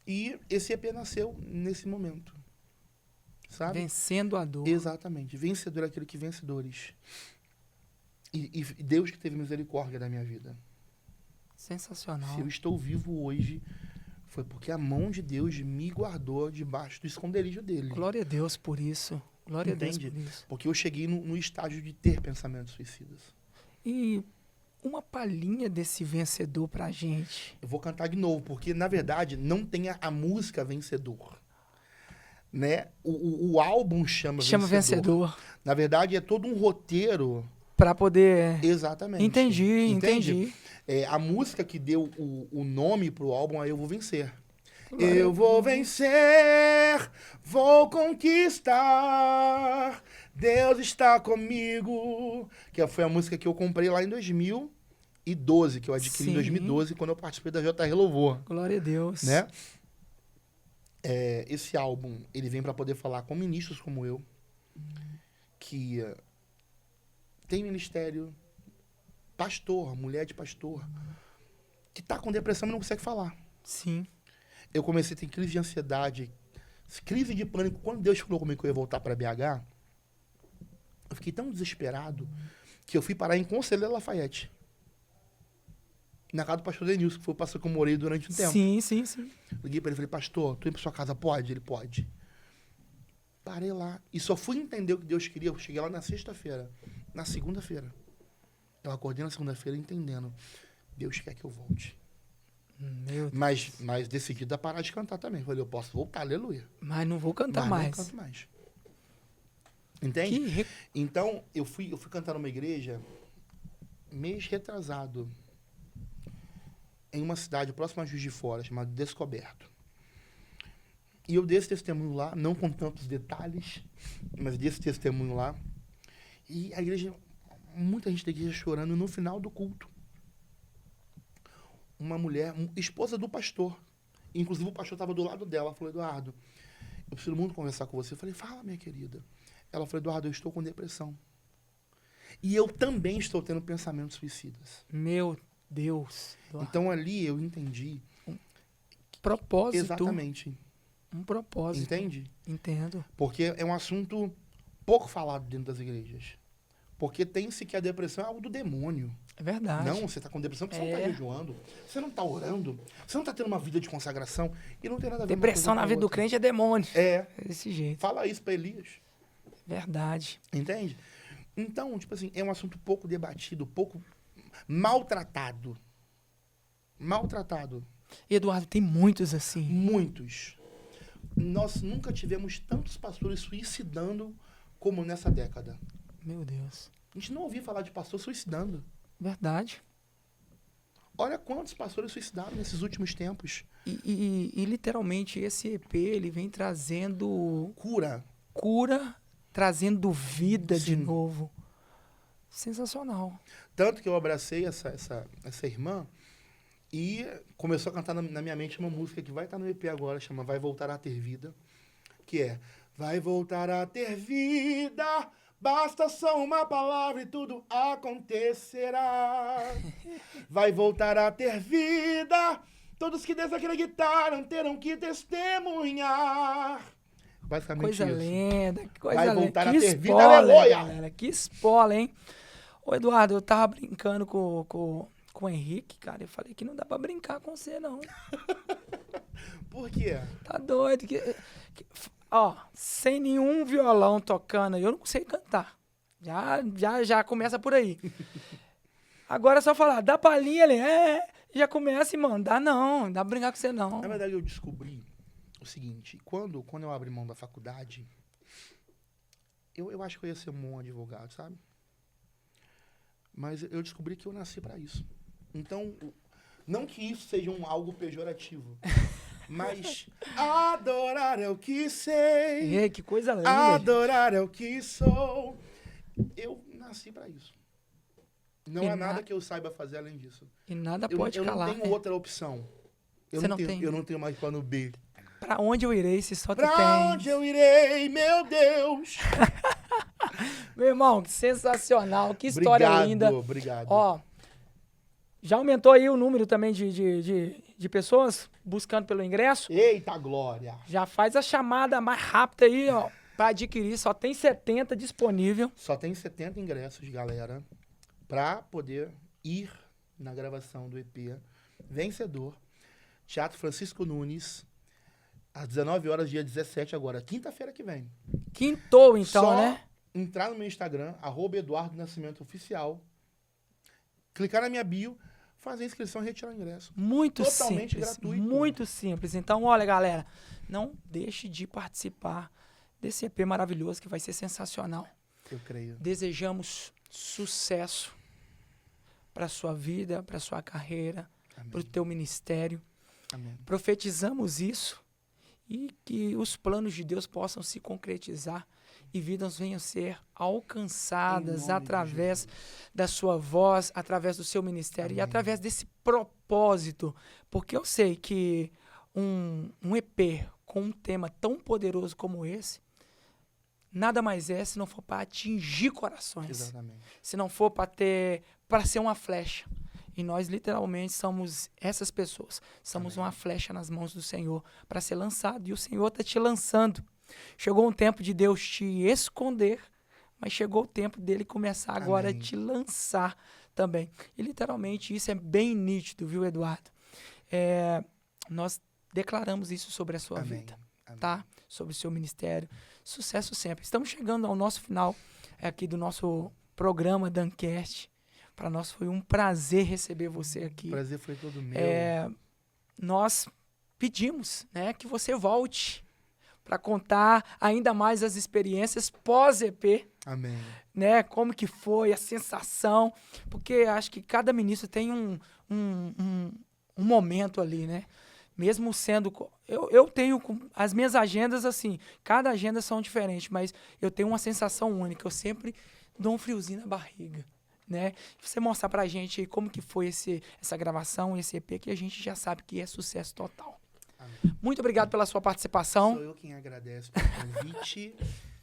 E esse EP nasceu nesse momento, sabe? Vencendo a dor. Exatamente. Vencedor é aquele que vencedores. E Deus que teve misericórdia da minha vida. Sensacional. Se eu estou vivo hoje, foi porque a mão de Deus me guardou debaixo do esconderijo dele. Glória a Deus por isso. Glória Entende? a Deus por isso. Porque eu cheguei no estágio de ter pensamentos suicidas. E uma palhinha desse vencedor pra gente. Eu vou cantar de novo, porque, na verdade, não tem a música Vencedor. Né? O álbum chama Vencedor. Na verdade, é todo um roteiro. Pra poder... Exatamente. Entendi, Entende? entendi. A música que deu o nome pro álbum é Eu Vou Vencer. Glória Eu vou vencer, vou conquistar, Deus está comigo. Que foi a música que eu comprei lá em 2012, que eu adquiri em Sim. 2012, quando eu participei da JR Louvor. Glória a Deus. Né? Esse álbum, ele vem para poder falar com ministros como eu, que tem ministério, pastor, mulher de pastor, que tá com depressão e não consegue falar. Sim. Eu comecei a ter crise de ansiedade, crise de pânico. Quando Deus falou comigo que eu ia voltar para BH, eu fiquei tão desesperado que eu fui parar em Conselheiro Lafayette. Na casa do pastor Denilson, que foi o pastor que eu morei durante um tempo. Sim, sim, sim. Liguei para ele e falei, pastor, tu ir pra sua casa, pode? Ele, pode. Parei lá. E só fui entender o que Deus queria. Eu cheguei lá na sexta-feira. Na segunda-feira. Eu acordei na segunda-feira entendendo. Deus quer que eu volte. Meu Deus. Mas decidido a parar de cantar também. Falei, eu posso voltar, aleluia. Mas não vou cantar Mas mais. não canto mais. Entende? Então, eu fui cantar numa igreja mês retrasado. Em uma cidade próxima a Juiz de Fora, chamada Descoberto. E eu dei esse testemunho lá, não com tantos detalhes, mas dei esse testemunho lá. E a igreja, muita gente da igreja chorando. No final do culto, uma mulher, esposa do pastor, inclusive o pastor estava do lado dela, falou, Eduardo, eu preciso muito conversar com você. Eu falei, fala, minha querida. Ela falou, Eduardo, eu estou com depressão. E eu também estou tendo pensamentos suicidas. Meu Deus. Eduardo. Então ali eu entendi. Propósito. Exatamente. Um propósito. Entende? Entendo. Porque é um assunto pouco falado dentro das igrejas. Porque tem-se que a depressão é algo do demônio. É verdade. Não, você está com depressão porque você não está jejuando, você não está orando, você não está tendo uma vida de consagração e não tem nada a ver Depressão uma coisa na com a vida do outra. crente é demônio. É. Desse jeito. Fala isso para Elias. Verdade. Entende? Então, tipo assim, é um assunto pouco debatido, pouco maltratado. Maltratado. Eduardo, tem muitos assim. Muitos. Nós nunca tivemos tantos pastores suicidando como nessa década. Meu Deus. A gente não ouvia falar de pastor suicidando. Verdade. Olha quantos pastores suicidaram nesses últimos tempos. E literalmente esse EP, ele vem trazendo Cura. trazendo vida de Sim. novo. Sensacional. Tanto que eu abracei essa irmã e começou a cantar na minha mente uma música que vai estar no EP agora, chama Vai Voltar a Ter Vida, que é vai voltar a ter vida, basta só uma palavra e tudo acontecerá. Vai voltar a ter vida, todos que desacreditaram terão que testemunhar. Basicamente Coisa isso. linda, que coisa Vai linda. voltar Que a ter vida, spoiler, aleluia! galera. Que spoiler, hein? Ô, Eduardo, eu tava brincando com o Henrique, cara. Eu falei que não dá pra brincar com você, não. Por quê? Tá doido. Ó, sem nenhum violão tocando, eu não sei cantar. Já começa por aí. Agora é só falar, dá palhinha ali, já começa e mandar, não dá pra brincar com você, não. Na verdade, eu descobri o seguinte, quando eu abri mão da faculdade, eu acho que eu ia ser um bom advogado, sabe? Mas eu descobri que eu nasci pra isso. Então, não que isso seja algo pejorativo, mas adorar é o que sei, Ei, que coisa linda. adorar é o que sou. Eu nasci pra isso. Não há nada que eu saiba fazer além disso. E nada Eu pode calar. não tenho outra opção. Você não tem? Eu não tenho mais plano B. Pra onde eu irei se só tu Pra tens? onde eu irei, meu Deus? Meu irmão, que sensacional, que história linda. Obrigado. Ó, já aumentou aí o número também de pessoas buscando pelo ingresso? Eita glória. Já faz a chamada mais rápida aí, ó, pra adquirir. Só tem 70 disponível. Só tem 70 ingressos, galera, pra poder ir na gravação do EP Vencedor, Teatro Francisco Nunes, às 19 horas, dia 17 agora, quinta-feira que vem. Quintou, então, Só né? entrar no meu Instagram, @Eduardo Nascimento Oficial, clicar na minha bio, fazer a inscrição e retirar o ingresso. Muito Totalmente simples. gratuito. Muito simples. Então, olha, galera, não deixe de participar desse EP maravilhoso que vai ser sensacional. Eu creio. Desejamos sucesso para sua vida, para sua carreira, para o teu ministério. Amém. Profetizamos isso e que os planos de Deus possam se concretizar e vidas venham ser alcançadas Em nome de através da sua voz, através do seu ministério e através desse propósito. Porque eu sei que um EP com um tema tão poderoso como esse, nada mais é se não for para atingir corações. Exatamente. Se não for para ter para ser uma flecha. E nós literalmente somos essas pessoas. Somos Amém. uma flecha nas mãos do Senhor para ser lançado. E o Senhor está te lançando. Chegou um tempo de Deus te esconder, mas chegou o tempo dele começar agora Amém. a te lançar também. E literalmente isso é bem nítido, viu, Eduardo? Nós declaramos isso sobre a sua Amém. vida, Amém. tá? Sobre o seu ministério. Sucesso sempre. Estamos chegando ao nosso final aqui do nosso programa Dancast. Para nós foi um prazer receber você aqui. O prazer foi todo meu. Nós pedimos, né, que você volte para contar ainda mais as experiências pós-EP, Amém. né? Como que foi a sensação, porque acho que cada ministro tem um momento ali, né? Mesmo sendo... Eu tenho as minhas agendas, assim, cada agenda são diferentes, mas eu tenho uma sensação única. Eu sempre dou um friozinho na barriga, né? Você mostrar pra gente aí como que foi essa gravação, esse EP, que a gente já sabe que é sucesso total. Amém. Muito obrigado pela sua participação. Sou eu quem agradece pelo convite.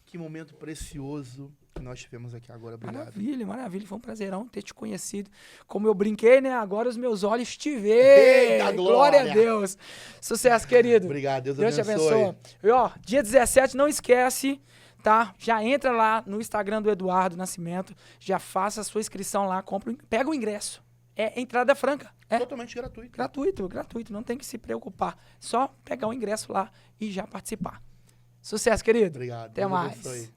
Que momento precioso que nós tivemos aqui agora. Obrigado. Maravilha, maravilha. Foi um prazerão ter te conhecido. Como eu brinquei, né? Agora os meus olhos te veem. Eita, Glória a glória. Deus. Sucesso, querido. Obrigado. Deus te abençoe. E, ó, dia 17, não esquece, tá? Já entra lá no Instagram do Eduardo Nascimento, já faça a sua inscrição lá, pega o ingresso. É entrada franca. É Totalmente gratuito. gratuito, não tem que se preocupar. Só pegar o ingresso lá e já participar. Sucesso, querido. Obrigado. Até Deus mais. abençoe.